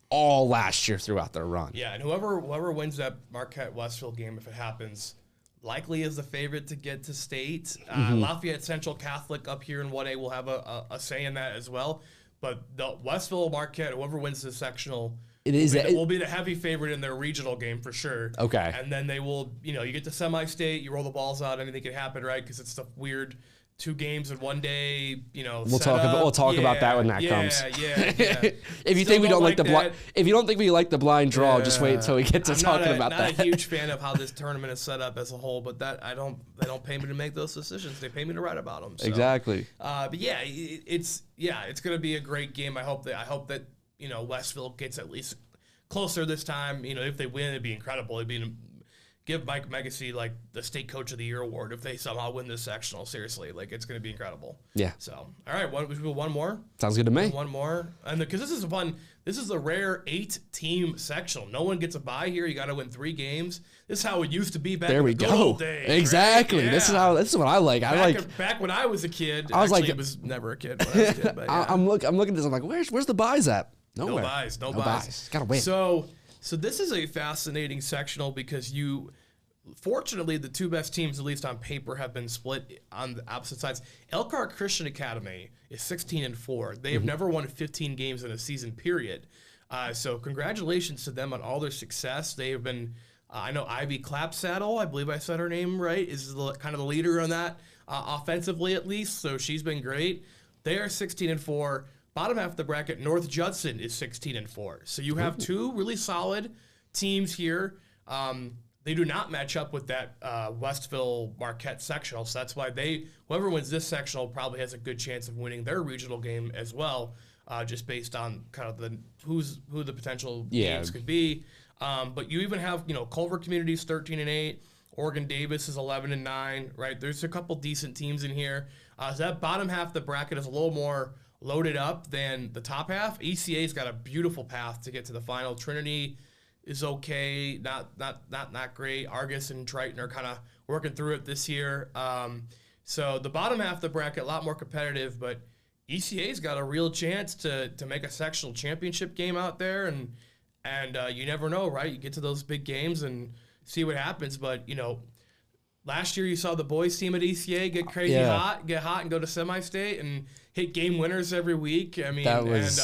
S2: all last year throughout their run.
S3: Yeah, and whoever wins that Marquette Westville game, if it happens, likely is the favorite to get to state. Lafayette Central Catholic up here in 1A will have a say in that as well. But the Westville Marquette, whoever wins the sectional, will be the heavy favorite in their regional game for sure.
S2: Okay.
S3: And then they will, you get to semi-state, you roll the balls out, anything can happen, right? Because it's the weird 2 games in 1 day,
S2: We'll talk about that when that comes.
S3: Yeah.
S2: If you think we don't like if you don't think we like the blind draw, just wait until we get to talking about that.
S3: I'm not a huge fan of how this tournament is set up as a whole, but they don't pay me to make those decisions. They pay me to write about them. So.
S2: Exactly.
S3: But it's going to be a great game. I hope that Westville gets at least closer this time. If they win, it'd be incredible. Give Mike Megacy the state coach of the year award if they somehow win this sectional. Seriously, it's going to be incredible.
S2: Yeah.
S3: So, all right, we should do one more.
S2: Sounds good to me.
S3: One more, and because this is fun. This is a rare 8-team sectional. No one gets a bye here. You got to win 3 games. This is how it used to be back in the good old days.
S2: Exactly.
S3: Right?
S2: Yeah. This is what I like.
S3: Back when I was a kid.
S2: I
S3: was never a kid when I was a kid. But yeah.
S2: I'm looking at this. I'm like, where's the buys at? Nowhere.
S3: No buys.
S2: Gotta win.
S3: So this is a fascinating sectional because fortunately, the 2 best teams, at least on paper, have been split on the opposite sides. Elkhart Christian Academy is 16-4. They have never won 15 games in a season period. So congratulations to them on all their success. They have been, I know Ivy Clapsaddle, I believe I said her name right, is kind of the leader on that, offensively at least. So she's been great. They are 16-4. Bottom half of the bracket, North Judson is 16-4. So you have 2 really solid teams here. they do not match up with that Westville Marquette sectional. So that's why whoever wins this sectional probably has a good chance of winning their regional game as well, just based on kind of who the potential games could be. But you even have, Culver Community's 13-8. Oregon Davis is 11-9, right? There's a couple decent teams in here. So that bottom half of the bracket is a little more loaded up than the top half. ECA's got a beautiful path to get to the final. Trinity is okay, not great. Argus and Triton are kind of working through it this year. So the bottom half of the bracket, a lot more competitive, but ECA's got a real chance to make a sectional championship game out there, and you never know, right? You get to those big games and see what happens, but, last year you saw the boys team at ECA get crazy hot, and go to semi-state and hit game winners every week. I mean, that was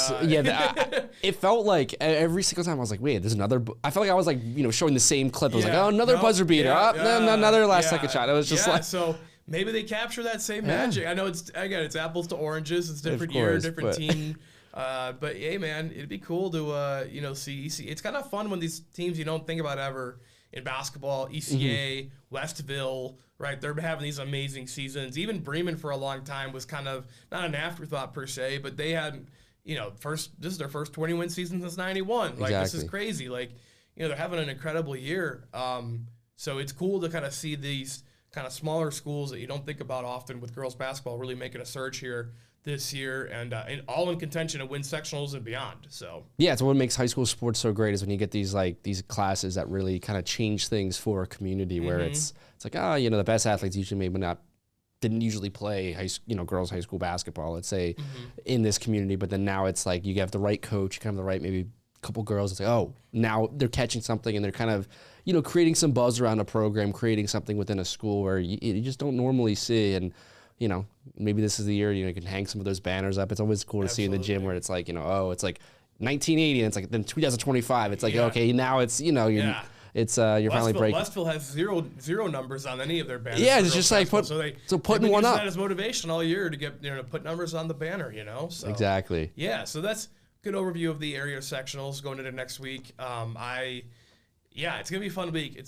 S2: it felt like every single time I was like, wait, there's another. I felt like I was like, showing the same clip. I was like, oh, another buzzer beater, another last second shot. It was just like
S3: so. Maybe they capture that same magic. I know it's apples to oranges. It's different year, different team. But hey, man, it'd be cool to see ECA. It's kind of fun when these teams you don't think about ever in basketball, ECA, Westville, right? They're having these amazing seasons. Even Bremen for a long time was kind of not an afterthought per se, but they had, this is their first 20-win season since '91. Like, this is crazy. Like, they're having an incredible year. So it's cool to kind of see these kind of smaller schools that you don't think about often with girls basketball really making a surge here this year, and all in contention to win sectionals and beyond. So
S2: it's what makes high school sports so great is when you get these classes that really kind of change things for a community where it's like, the best athletes usually didn't usually play girls high school basketball, let's say, in this community, but then now it's like you have the right coach, you kind of the right maybe couple girls. It's like, oh, now they're catching something and they're kind of creating some buzz around a program, creating something within a school where you just don't normally see. And maybe this is the year, you can hang some of those banners up. It's always cool to see in the gym where it's like, it's like 1980 and it's like then 2025. It's like, okay, now it's, it's you're finally breaking.
S3: Westville has zero numbers on any of their banners.
S2: Yeah, it's just like putting one up.
S3: That as motivation all year to get to put numbers on the banner. So,
S2: exactly.
S3: Yeah, so that's a good overview of the area sectionals going into next week. It's gonna be a fun week.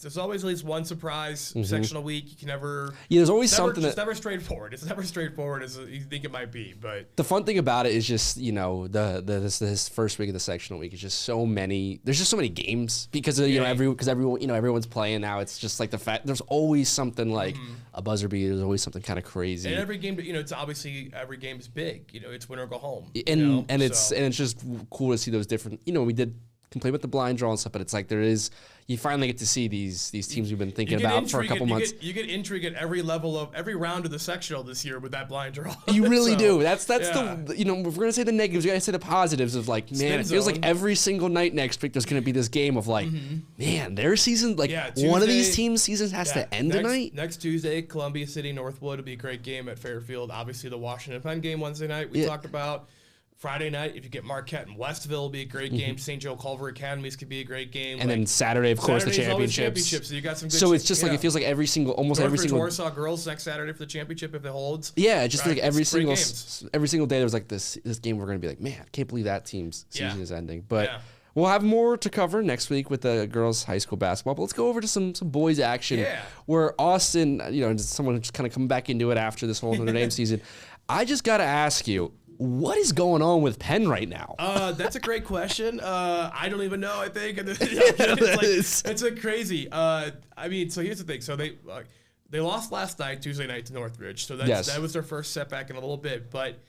S3: There's always at least one surprise sectional week. You can never. Yeah, there's always something. It's never straightforward. It's never straightforward as you think it might be. But
S2: the fun thing about it is just this first week of the sectional week is just so many. There's just so many games because of, everyone everyone's playing now. It's just like the fact there's always something like a buzzer beater. There's always something kind of crazy.
S3: And every game, it's obviously every game is big. It's win or go home.
S2: It's just cool to see those different. We did complain with the blind draw and stuff, but it's like you finally get to see these teams we've been thinking about for a couple months.
S3: You get intrigue at every level of every round of the sectional this year with that blind draw.
S2: You really do. That's the if we're gonna say the negatives, we gotta say the positives of like, man, it feels like every single night next week there's gonna be this game of like, man, their season, like Tuesday, one of these teams' seasons has to end tonight.
S3: Next Tuesday, Columbia City Northwood will be a great game at Fairfield. Obviously the Washington Penn game Wednesday night we talked about. Friday night, if you get Marquette and Westville, will be a great game. St. Joe Culver Academies could be a great game.
S2: And then Saturday, of course, the championships.
S3: So you got some good.
S2: So it's just like it feels like every single
S3: Warsaw girls next Saturday for the championship if it holds.
S2: Yeah, just like every single day there was like this game we're gonna be like, man, I can't believe that team's season is ending. But we'll have more to cover next week with the girls high school basketball. But let's go over to some boys action where Austin, someone just kind of come back into it after this whole Notre Dame season. I just gotta ask you, what is going on with Penn right now?
S3: That's a great question. I don't even know. I think it's a crazy. So here's the thing. So they lost last night, Tuesday night, to Northridge. So that was their first setback in a little bit. But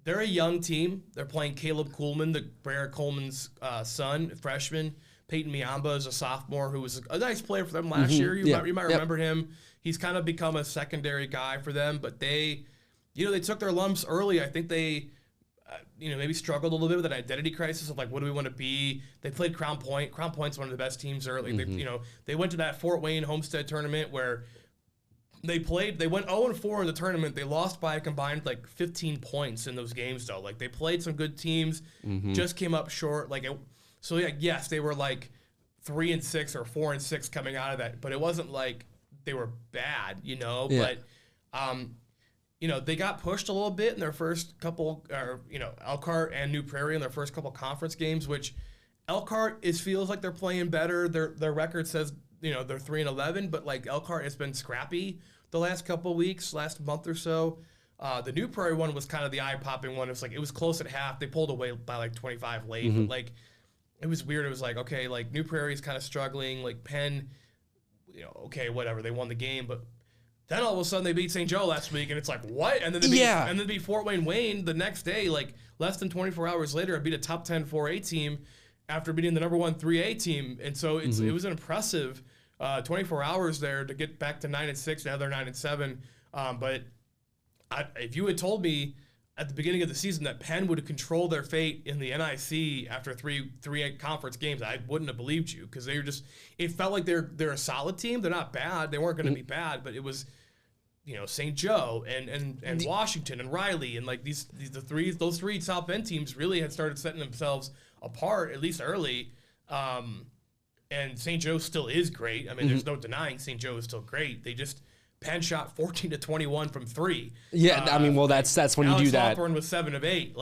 S3: they're a young team. They're playing Caleb Kuhlman, the Barrett Coleman's son, freshman. Peyton Miamba is a sophomore who was a nice player for them last year. You might remember him. He's kind of become a secondary guy for them. But they took their lumps early. I think they, maybe struggled a little bit with an identity crisis of like, what do we want to be? They played Crown Point. Crown Point's one of the best teams early. They went to that Fort Wayne Homestead tournament where they went 0-4 in the tournament. They lost by a combined like 15 points in those games though. Like they played some good teams, just came up short. Yes, they were like 3-6 or 4-6 coming out of that, but it wasn't like they were bad, but, they got pushed a little bit in their first couple, Elkhart and New Prairie in their first couple conference games, which Elkhart feels like they're playing better. Their record says they're 3-11, but like Elkhart has been scrappy the last couple weeks, last month or so. The New Prairie one was kind of the eye-popping one. It was close at half. They pulled away by like 25 late, but like it was weird. It was like, okay, like New Prairie's kind of struggling. Like Penn, okay, whatever. They won the game, but then all of a sudden they beat St. Joe last week, and it's like, what? And then they beat Fort Wayne the next day, like less than 24 hours later, and beat a top 10 4A team after beating the number 1 3A team. And so it was an impressive 24 hours there to get back to 9-6. Now they're 9-7. But if you had told me at the beginning of the season that Penn would control their fate in the NIC after three conference games, I wouldn't have believed you, because it felt like they're a solid team. They're not bad. They weren't going to be bad, but it was, St. Joe and Washington and Riley and like those three South Bend teams really had started setting themselves apart, at least early. And St. Joe still is great. I mean, there's no denying St. Joe is still great. Penn shot 14-21 from 3.
S2: Yeah, that's when
S3: Alex
S2: you do that.
S3: Hawthorne was 7 of 8.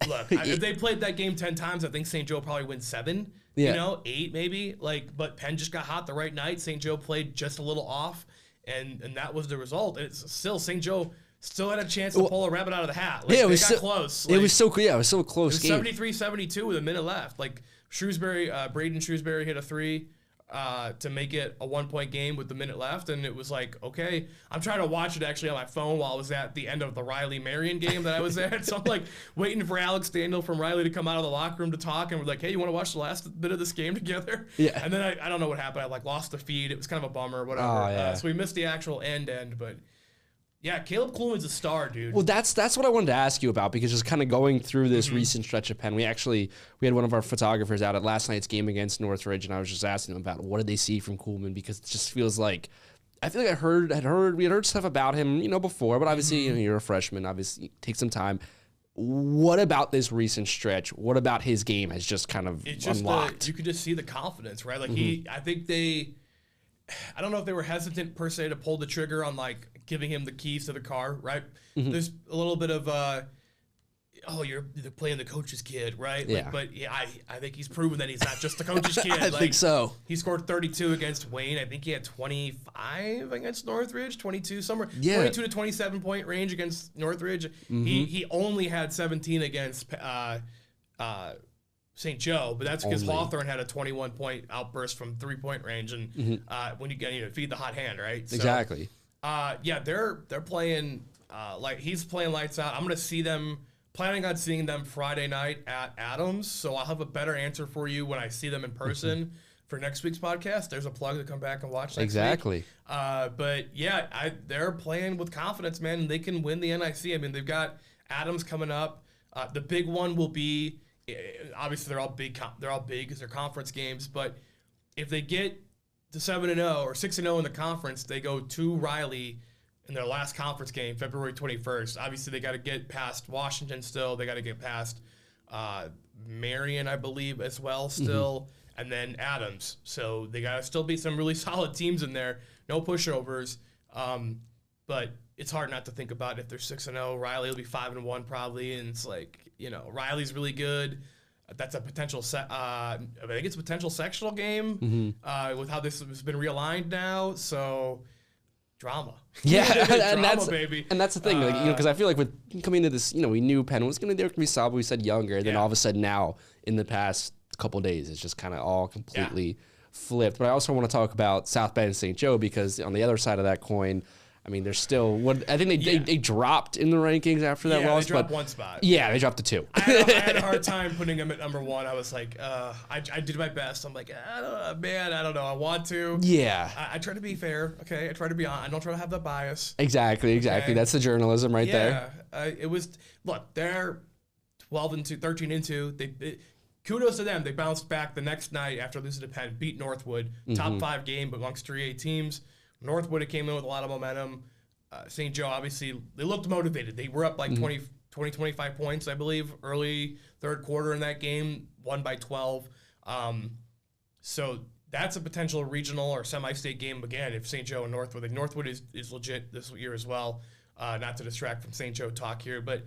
S3: If they played that game 10 times, I think St. Joe probably wins 7. 8 maybe. But Penn just got hot the right night. St. Joe played just a little off, and that was the result. And it's still St. Joe still had a chance to pull a rabbit out of the hat. It was close.
S2: It was so close.
S3: It was 73-72 with a minute left. Like Braden Shrewsbury hit a 3. To make it a 1-point game with the minute left, and it was like, okay, I'm trying to watch it actually on my phone while I was at the end of the Riley-Marion game that I was at, so I'm like waiting for Alex Daniel from Riley to come out of the locker room to talk, and we're like, hey, you want to watch the last bit of this game together?
S2: Yeah.
S3: And then I don't know what happened. I lost the feed. It was kind of a bummer, whatever. So we missed the actual end, but yeah, Caleb Kluman's a star, dude.
S2: Well, that's what I wanted to ask you about, because just kind of going through this recent stretch of Penn, we had one of our photographers out at last night's game against Northridge, and I was just asking them about what did they see from Kuhlman, because it just feels like, I feel like we had heard stuff about him, before, but obviously, you're a freshman, obviously, take some time. What about this recent stretch? What about his game has just kind of unlocked?
S3: You could just see the confidence, right? Like I don't know if they were hesitant per se to pull the trigger on like giving him the keys to the car, right? There's a little bit of they're playing the coach's kid, right?
S2: Yeah.
S3: I think he's proven that he's not just the coach's kid.
S2: I think so.
S3: He scored 32 against Wayne. I think he had 25 against Northridge, 22 somewhere. 22 to 27 point range against Northridge. He only had 17 against St. Joe, but that's because Hawthorne had a 21-point outburst from 3-point range, and when you feed the hot hand, right? So,
S2: exactly.
S3: They're playing like he's playing lights out. I'm planning on seeing them Friday night at Adams, so I'll have a better answer for you when I see them in person for next week's podcast. There's a plug to come back and watch next week. But yeah, they're playing with confidence, man, and they can win the NIC. I mean, they've got Adams coming up. The big one will be, obviously they're all big because they're conference games, but if they get to 7-0 or 6-0 in the conference, they go to Riley in their last conference game, February 21st. Obviously, they got to get past Washington still. They got to get past Marion, I believe, as well still, and then Adams. So they got to still be some really solid teams in there. No pushovers. But it's hard not to think about if they're 6-0. Riley will be 5-1 probably, and it's like, Riley's really good. That's a potential I think it's a potential sectional game with how this has been realigned now. So drama.
S2: Yeah,
S3: drama, baby.
S2: And that's the thing, because I feel like with coming into this, we knew Penn was going to be solid. We said younger, and then all of a sudden now, in the past couple of days, it's just kind of all completely flipped. But I also want to talk about South Bend and St. Joe, because on the other side of that coin, I mean, they're still I think they dropped in the rankings after that loss.
S3: They dropped one spot.
S2: Yeah, they dropped to 2.
S3: I had a hard time putting them at number 1. I was like, I did my best. I'm like, I don't know. I want to.
S2: Yeah.
S3: I try to be fair. Okay, I try to be on. I don't try to have that bias.
S2: Exactly. Okay? That's the journalism right there.
S3: It was. Look, they're 12-2, 13-2. Kudos to them. They bounced back the next night after losing to Penn, beat Northwood, top 5 game amongst 3A teams. Northwood came in with a lot of momentum. St. Joe, obviously, they looked motivated. They were up like 20, 25 points, I believe, early third quarter in that game, won by 12. So that's a potential regional or semi-state game again if St. Joe and Northwood. Like Northwood is legit this year as well, not to distract from St. Joe talk here. But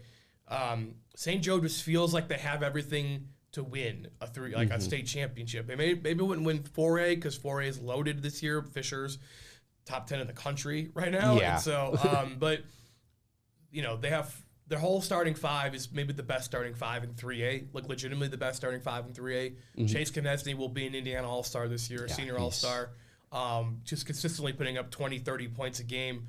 S3: St. Joe just feels like they have everything to win a state championship. They maybe wouldn't win 4A because 4A is loaded this year. Fisher's top 10 in the country right now.
S2: Yeah.
S3: And so, but they have their whole starting five is maybe the best starting five in 3A, like legitimately the best starting five in 3A. Chase Knesny will be an Indiana All-Star this year, senior All-Star, just consistently putting up 20, 30 points a game.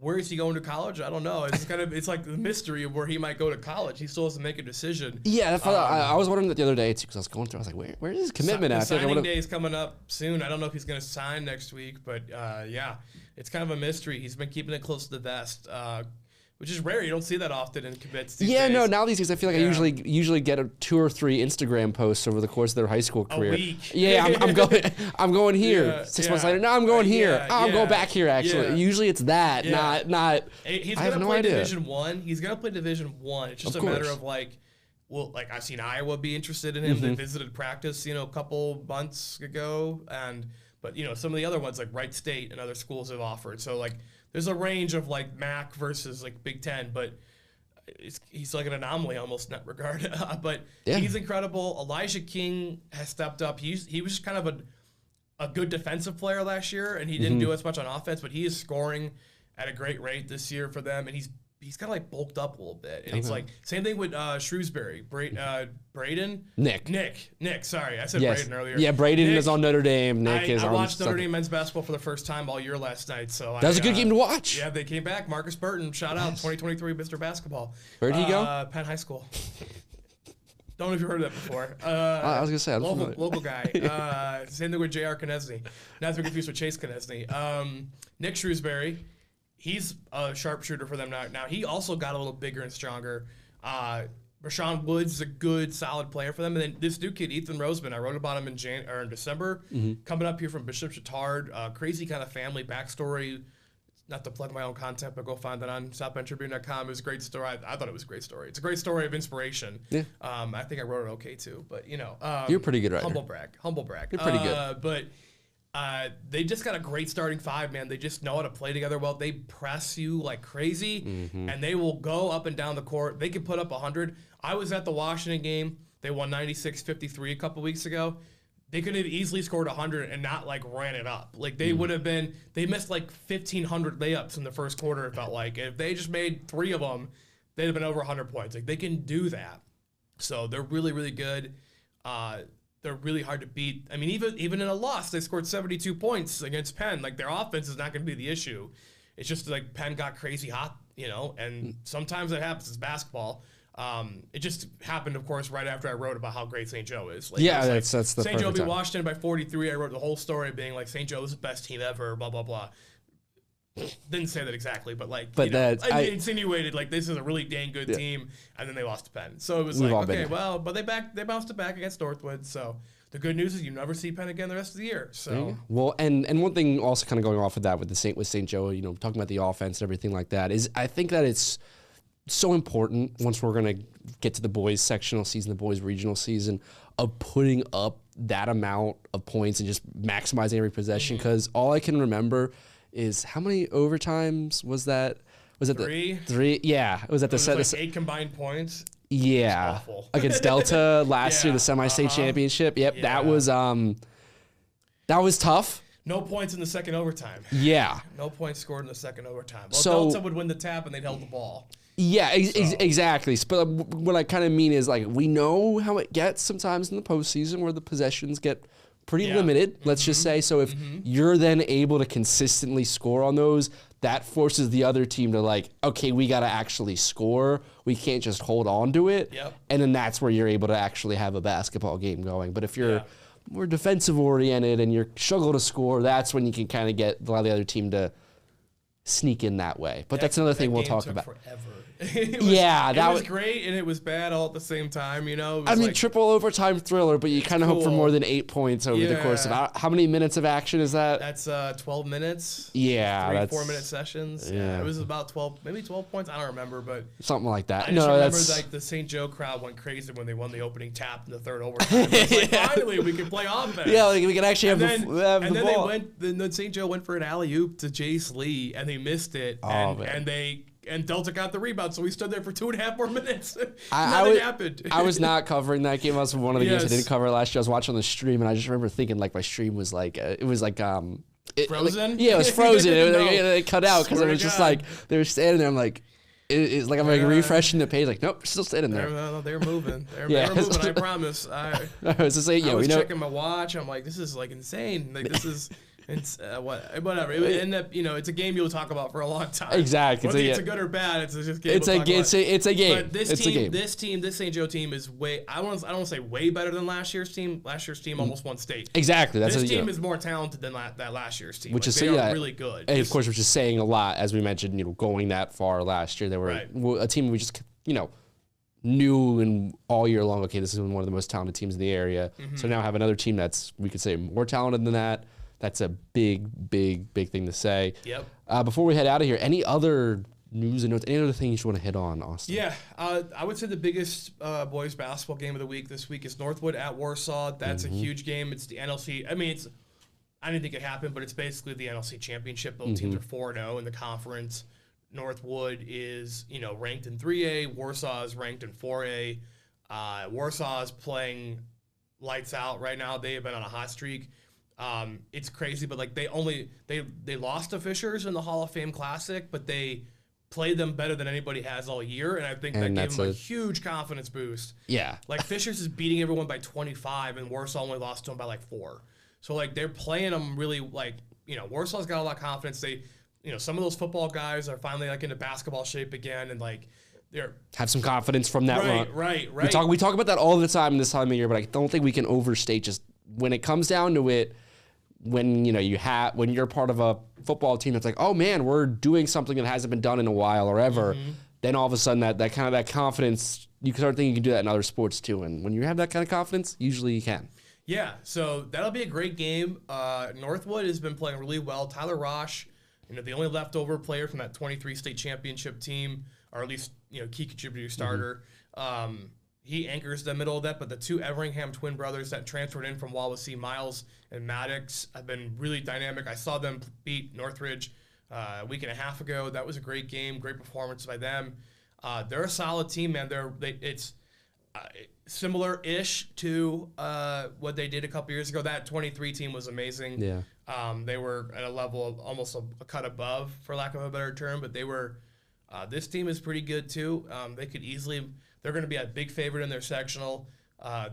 S3: Where is he going to college? I don't know. It's like the mystery of where he might go to college. He still has to make a decision.
S2: Yeah, I was wondering that the other day too because I was going through. I was like, where is his commitment at?
S3: Signing day is coming up soon. I don't know if he's going to sign next week, but yeah, it's kind of a mystery. He's been keeping it close to the vest, which is rare. You don't see that often in commits these days.
S2: No, now these days I feel like I usually get 2 or 3 Instagram posts over the course of their high school career.
S3: A week.
S2: Yeah, I'm going here. 6 months later, no, I'm going here. I'm going back here. Actually, usually it's that, not.
S3: He's
S2: I have
S3: gonna
S2: no
S3: play
S2: idea.
S3: Division I. He's gonna play Division I. It's just a matter of I've seen Iowa be interested in him. They visited practice, a couple months ago, but some of the other ones like Wright State and other schools have offered. So there's a range of MAC versus Big Ten, but he's like an anomaly almost in that regard. But he's incredible. Elijah King has stepped up. He was just kind of a good defensive player last year, and he didn't do as much on offense, but he is scoring at a great rate this year for them, and he's kind of bulked up a little bit. And he's same thing with Shrewsbury. Braden? Nick, sorry. I said Braden earlier.
S2: Yeah, Braden
S3: Nick,
S2: is on Notre Dame.
S3: I watched Notre Dame men's basketball for the first time all year last night. So
S2: that was a good game to watch.
S3: Yeah, they came back. Marcus Burton, shout out, 2023 Mr. Basketball.
S2: Where'd he go?
S3: Penn High School. Don't know if you've heard of that before.
S2: I was going to say,
S3: local guy. Same thing with J.R. Knesny. Not to be confused with Chase Knesny. Nick Shrewsbury. He's a sharpshooter for them now. He also got a little bigger and stronger. Rashawn Woods is a good, solid player for them. And then this new kid, Ethan Roseman, I wrote about him in December, coming up here from Bishop Chatard. Crazy kind of family backstory. Not to plug my own content, but go find that on southbendtribune.com. It was a great story. I thought it was a great story. It's a great story of inspiration. Yeah. I think I wrote it okay too, but you're
S2: a pretty good writer.
S3: Humble brag.
S2: You're pretty good.
S3: But they just got a great starting five, man. They just know how to play together well. They press you like crazy, and they will go up and down the court. They can put up 100. I was at the Washington game. They won 96-53 a couple weeks ago. They could have easily scored 100 and not ran it up. They would have been. They missed 1,500 layups in the first quarter. It felt like if they just made 3 of them, they'd have been over 100 points. They can do that. So they're really, really good. They're really hard to beat. I mean, even in a loss, they scored 72 points against Penn. Their offense is not going to be the issue. It's just Penn got crazy hot, and sometimes that happens. It's basketball. It just happened, of course, right after I wrote about how great St. Joe is.
S2: That's the
S3: St. Joe beat Washington by 43. I wrote the whole story being St. Joe is the best team ever, blah, blah, blah. Didn't say that exactly, but I insinuated this is a really dang good team, and then they lost to Penn. So it was okay, well, but they bounced it back against Northwood. So the good news is you never see Penn again the rest of the year. So
S2: well, and one thing also kind of going off of that with St. Joe, talking about the offense and everything like that is I think that it's so important once we're gonna get to the boys sectional season, the boys regional season, of putting up that amount of points and just maximizing every possession. Because all I can remember is how many overtimes was that? Was it
S3: 3?
S2: 3? Yeah, it was at the
S3: 8 combined points.
S2: Yeah, against Delta last year, the semi-state championship. Yep, that was tough.
S3: No points in the second overtime.
S2: Yeah,
S3: no points scored in the second overtime. Well,
S2: so
S3: Delta would win the tap and they'd held the ball.
S2: Yeah, exactly. But what I kind of mean is we know how it gets sometimes in the postseason where the possessions get pretty limited, let's just say. So if you're then able to consistently score on those, that forces the other team to okay, we got to actually score. We can't just hold on to it.
S3: Yep.
S2: And then that's where you're able to actually have a basketball game going. But if you're more defensive oriented and you struggle to score, that's when you can kind of get the other team to sneak in that way. But that's another thing we'll talk about.
S3: Forever.
S2: It
S3: was great and it was bad all at the same time.
S2: Triple overtime thriller, but you kind of hope for more than 8 points over the course of how many minutes of action is that?
S3: That's 12 minutes.
S2: Yeah,
S3: 3 4-minute sessions. Yeah, it was about 12, maybe 12 points. I don't remember, but
S2: something like that.
S3: I just remember the St. Joe crowd went crazy when they won the opening tap in the third overtime. It's finally we can play offense.
S2: Yeah, we can actually have the ball.
S3: Then St. Joe went for an alley-oop to Jace Lee and they missed it, and they and Delta got the rebound, so we stood there for 2.5 more minutes.
S2: Nothing
S3: happened.
S2: I was not covering that game. I was one of the games I didn't cover last year. I was watching on the stream, and I just remember thinking like my stream was like
S3: frozen.
S2: It was frozen. It cut out because it was just like they were standing there. I'm like. It's like I'm like refreshing the page, like nope, still sitting there.
S3: They're moving. They're moving. I promise. I
S2: was just saying,
S3: I was checking my watch. I'm like, this is like insane. Like this is, whatever. It would end up, it's a game you'll talk about for a long time.
S2: Exactly.
S3: Whether it's a good or bad, it's just a game.
S2: It's a game.
S3: But this St. Joe team is way. I don't want to say way better than last year's team. Last year's team almost won state.
S2: Exactly.
S3: This team is more talented than that last year's team.
S2: Which is
S3: they are really good.
S2: And of course, which is saying a lot, as we mentioned. Going that far last year, they were a team we just knew and all year long. Okay, this is one of the most talented teams in the area. Mm-hmm. So now have another team that's we could say more talented than that. That's a big thing to say.
S3: Yep.
S2: Before we head out of here, any other news and notes, any other things you want to hit on, Austin?
S3: Yeah, I would say the biggest boys basketball game of the week this week is Northwood at Warsaw. That's a huge game. It's the NLC. I mean, I didn't think it happened, but it's basically the NLC championship. Both teams are 4-0 in the conference. Northwood is, ranked in 3A. Warsaw is ranked in 4A. Warsaw is playing lights out right now. They have been on a hot streak. It's crazy, but like they lost to Fishers in the Hall of Fame Classic, but they played them better than anybody has all year, and I think that gave them a huge confidence boost.
S2: Yeah.
S3: Like Fishers is beating everyone by 25, and Warsaw only lost to them by like 4. So like they're playing them really Warsaw's got a lot of confidence. They, some of those football guys are finally like into basketball shape again, and like they're
S2: have some confidence from that run.
S3: Right.
S2: We talk about that all the time this time of year, but I don't think we can overstate just when it comes down to it. When when you're part of a football team that's like, oh man, we're doing something that hasn't been done in a while or ever, then all of a sudden that kind of that confidence, you can start thinking you can do that in other sports too. And when you have that kind of confidence, usually you can.
S3: Yeah, so that'll be a great game. Northwood has been playing really well. Tyler Rosh, the only leftover player from that 23 state championship team, or at least key contributor starter. He anchors the middle of that, but the two Everingham twin brothers that transferred in from Wawasee, Miles and Maddox, have been really dynamic. I saw them beat Northridge a week and a half ago. That was a great game, great performance by them. They're a solid team, man. It's similar-ish to what they did a couple years ago. That 23 team was amazing.
S2: Yeah.
S3: They were at a level of almost a cut above, for lack of a better term, but they were. This team is pretty good too. They could easily. They're going to be a big favorite in their sectional.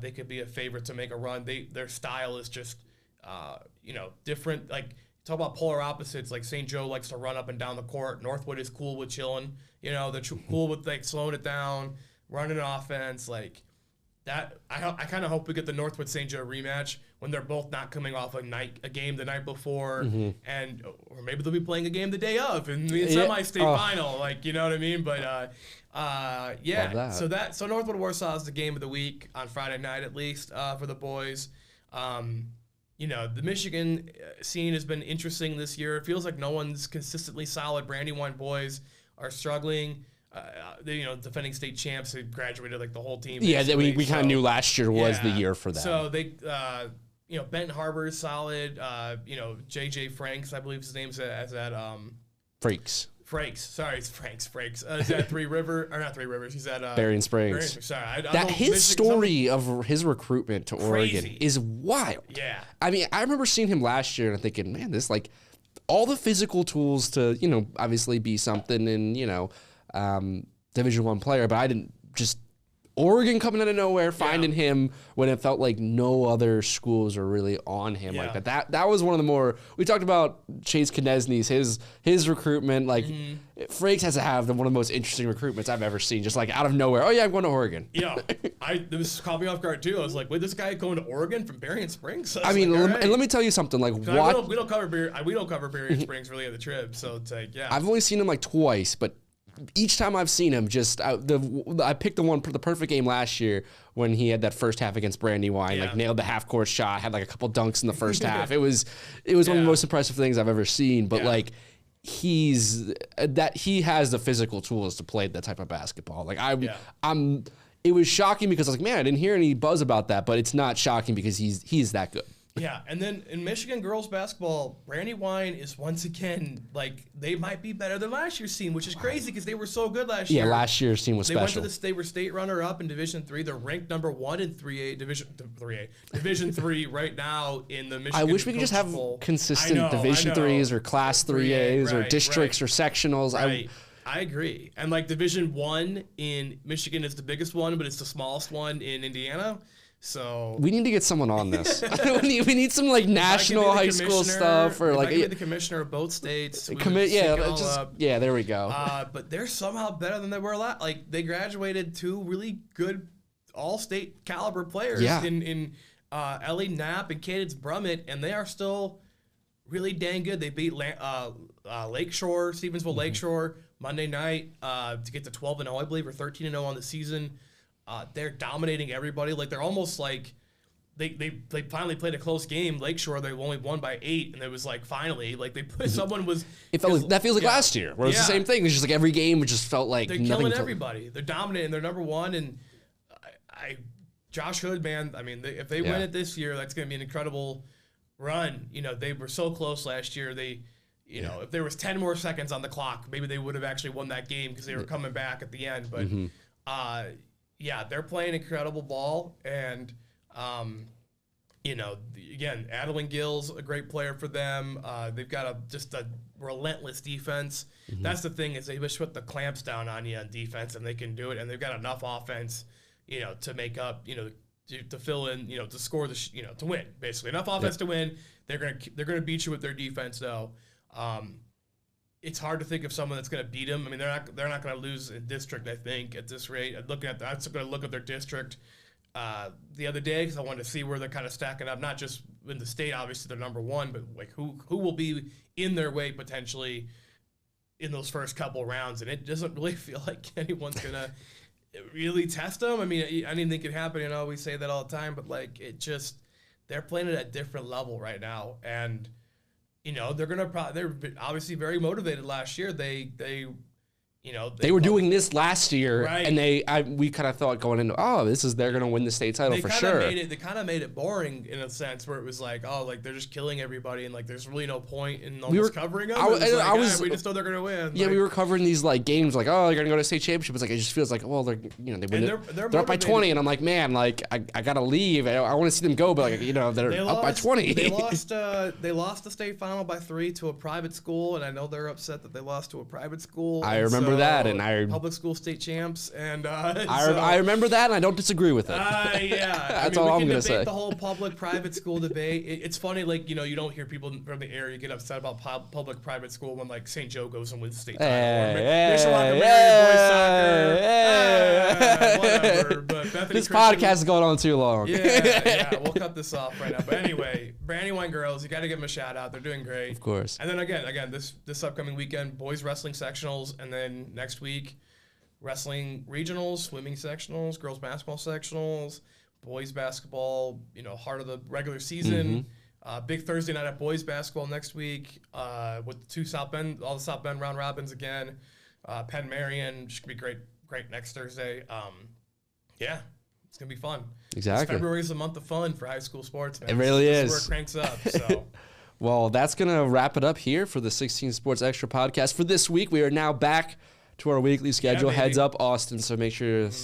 S3: They could be a favorite to make a run. Their style is just, different. Like, talk about polar opposites. Like, St. Joe likes to run up and down the court. Northwood is cool with chilling. They're cool with, like, slowing it down, running an offense. Like, that. I kind of hope we get the Northwood St. Joe rematch when they're both not coming off a game the night before, or maybe they'll be playing a game the day of in the semi-state final. Like, you know what I mean? But, So Northwood Warsaw is the game of the week on Friday night, at least for the boys. The Michigan scene has been interesting this year. It feels like no one's consistently solid. Brandywine boys are struggling. Defending state champs who graduated like the whole team.
S2: Yeah, we kind of knew last year was the year for them.
S3: So they, Benton Harbor is solid. JJ Franks, I believe his name's as at Frakes. Sorry, it's Frakes. He's at Three Rivers. He's at
S2: Berrien Springs.
S3: Sorry,
S2: his story of his recruitment to Oregon is wild.
S3: Yeah.
S2: I mean, I remember seeing him last year and I'm thinking, man, this like all the physical tools to obviously be something in Division I player, but I didn't just Oregon coming out of nowhere, finding him when it felt like no other schools are really on him like that. That was one of the more we talked about Chase Konechny's his recruitment. Like Frakes has to have one of the most interesting recruitments I've ever seen. Just like out of nowhere, oh yeah, I'm going to Oregon.
S3: Yeah, this caught me off guard too. I was like, wait, this guy going to Oregon from Berrien Springs?
S2: I mean, and let me tell you something. Like,
S3: we don't cover Berrien Springs really at the trip, so it's like
S2: I've only seen him like twice, but. Each time I've seen him, I picked the perfect game last year when he had that first half against Brandywine, like nailed the half court shot, had like a couple dunks in the first half. It was one of the most impressive things I've ever seen. But like he has the physical tools to play that type of basketball. Like it was shocking because I was like, man, I didn't hear any buzz about that, but it's not shocking because he's that good.
S3: Yeah, and then in Michigan girls basketball, Brandywine is once again, like, they might be better than last year's team, which is crazy because they were so good last year.
S2: Yeah, last year's team was special.
S3: They were state runner-up in Division III. They're ranked number 1 in Division III right now in the Michigan.
S2: I wish we could just have consistent Division IIIs or Class 3As or districts or sectionals.
S3: Right. I agree. And like Division I in Michigan is the biggest one, but it's the smallest one in Indiana. So
S2: we need to get someone on this. we need some like national high school stuff, or like
S3: be the commissioner of both states.
S2: Yeah, there we go.
S3: But they're somehow better than they were last. Like they graduated 2 really good all-state caliber players in Ellie Knapp and Cadence Brummett, and they are still really dang good. They beat Lakeshore, Stevensville Lakeshore Monday night to get to 12-0, I believe, or 13-0 on the season. They're dominating everybody. Like they're almost like they finally played a close game. Lakeshore, they only won by 8, and it was like finally like they put someone was.
S2: That feels like last year, where it's the same thing. It's just like every game just felt like
S3: they're killing everybody. They're dominating. They're number 1, and Josh Hood, man. I mean, if they win it this year, that's going to be an incredible run. You know, they were so close last year. You know, if there was 10 more seconds on the clock, maybe they would have actually won that game because they were coming back at the end. But yeah, they're playing incredible ball, and you know, again, Adeline Gill's a great player for them. They've got just a relentless defense. That's the thing, is they just put the clamps down on you on defense, and they can do it. And they've got enough offense, you know, to make up, you know, to fill in, you know, to score to win, basically enough offense to win. They're gonna beat you with their defense, though. It's hard to think of someone that's going to beat them. I mean, they're not going to lose in district, I think, at this rate. I was going to look at their district the other day because I wanted to see where they're kind of stacking up. Not just in the state, obviously they're number 1, but like who will be in their way potentially in those first couple rounds. And it doesn't really feel like anyone's going to really test them. I mean, anything could happen. You know, we say that all the time, but like they're playing at a different level right now, and. You know, they're obviously very motivated last year. They were doing this last year, and we kind of thought going into, they're going to win the state title for sure. They kind of made it boring in a sense where it was like, they're just killing everybody, and like there's really no point in almost covering them. We just know they're going to win. Yeah, we were covering these like games like, they're going to go to state championship. It's like, it just feels like, well, they win. They're up by 20, and I'm like, man, like I got to leave. I want to see them go, but like, you know, they're up by 20. They lost the state final by 3 to a private school, and I know they're upset that they lost to a private school. I remember that, and public school state champs, and I remember that, and I don't disagree with it. That's all I'm gonna say. The whole public-private school debate. It's funny, like, you know, you don't hear people from the area get upset about public-private school when like St. Joe goes and wins the state title. Whatever. But Bethany, this podcast is going on too long. Yeah, we'll cut this off right now. But anyway, Brandywine girls, you got to give them a shout out. They're doing great, of course. And then again, this upcoming weekend, boys wrestling sectionals, and then next week, wrestling regionals, swimming sectionals, girls basketball sectionals, boys basketball, you know, heart of the regular season. Big Thursday night at boys basketball next week with all the South Bend round robins again. Penn Marion, should be great next Thursday. Yeah, it's going to be fun. Exactly. February is the month of fun for high school sports, man. It really is. This is where it cranks up, so... Well, that's going to wrap it up here for the 16 Sports Extra podcast for this week. We are now back to our weekly schedule. Heads up, Austin. So make sure to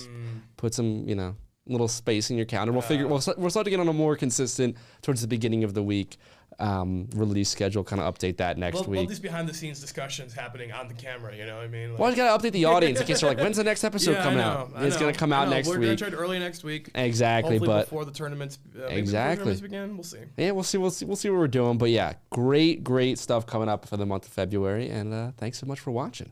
S3: put some, you know, little space in your calendar. We'll start to get on a more consistent towards the beginning of the week release schedule. Kind of update that next week. Well, these behind the scenes discussions happening on the camera. You know what I mean? Like, well, you got to update the audience in case they're like, when's the next episode coming out? It's going to come out next week. We're going to try it early next week. Exactly, hopefully but before the tournaments. Exactly. Begin. We'll see. Yeah, we'll see what we're doing. But yeah, great stuff coming up for the month of February. And thanks so much for watching.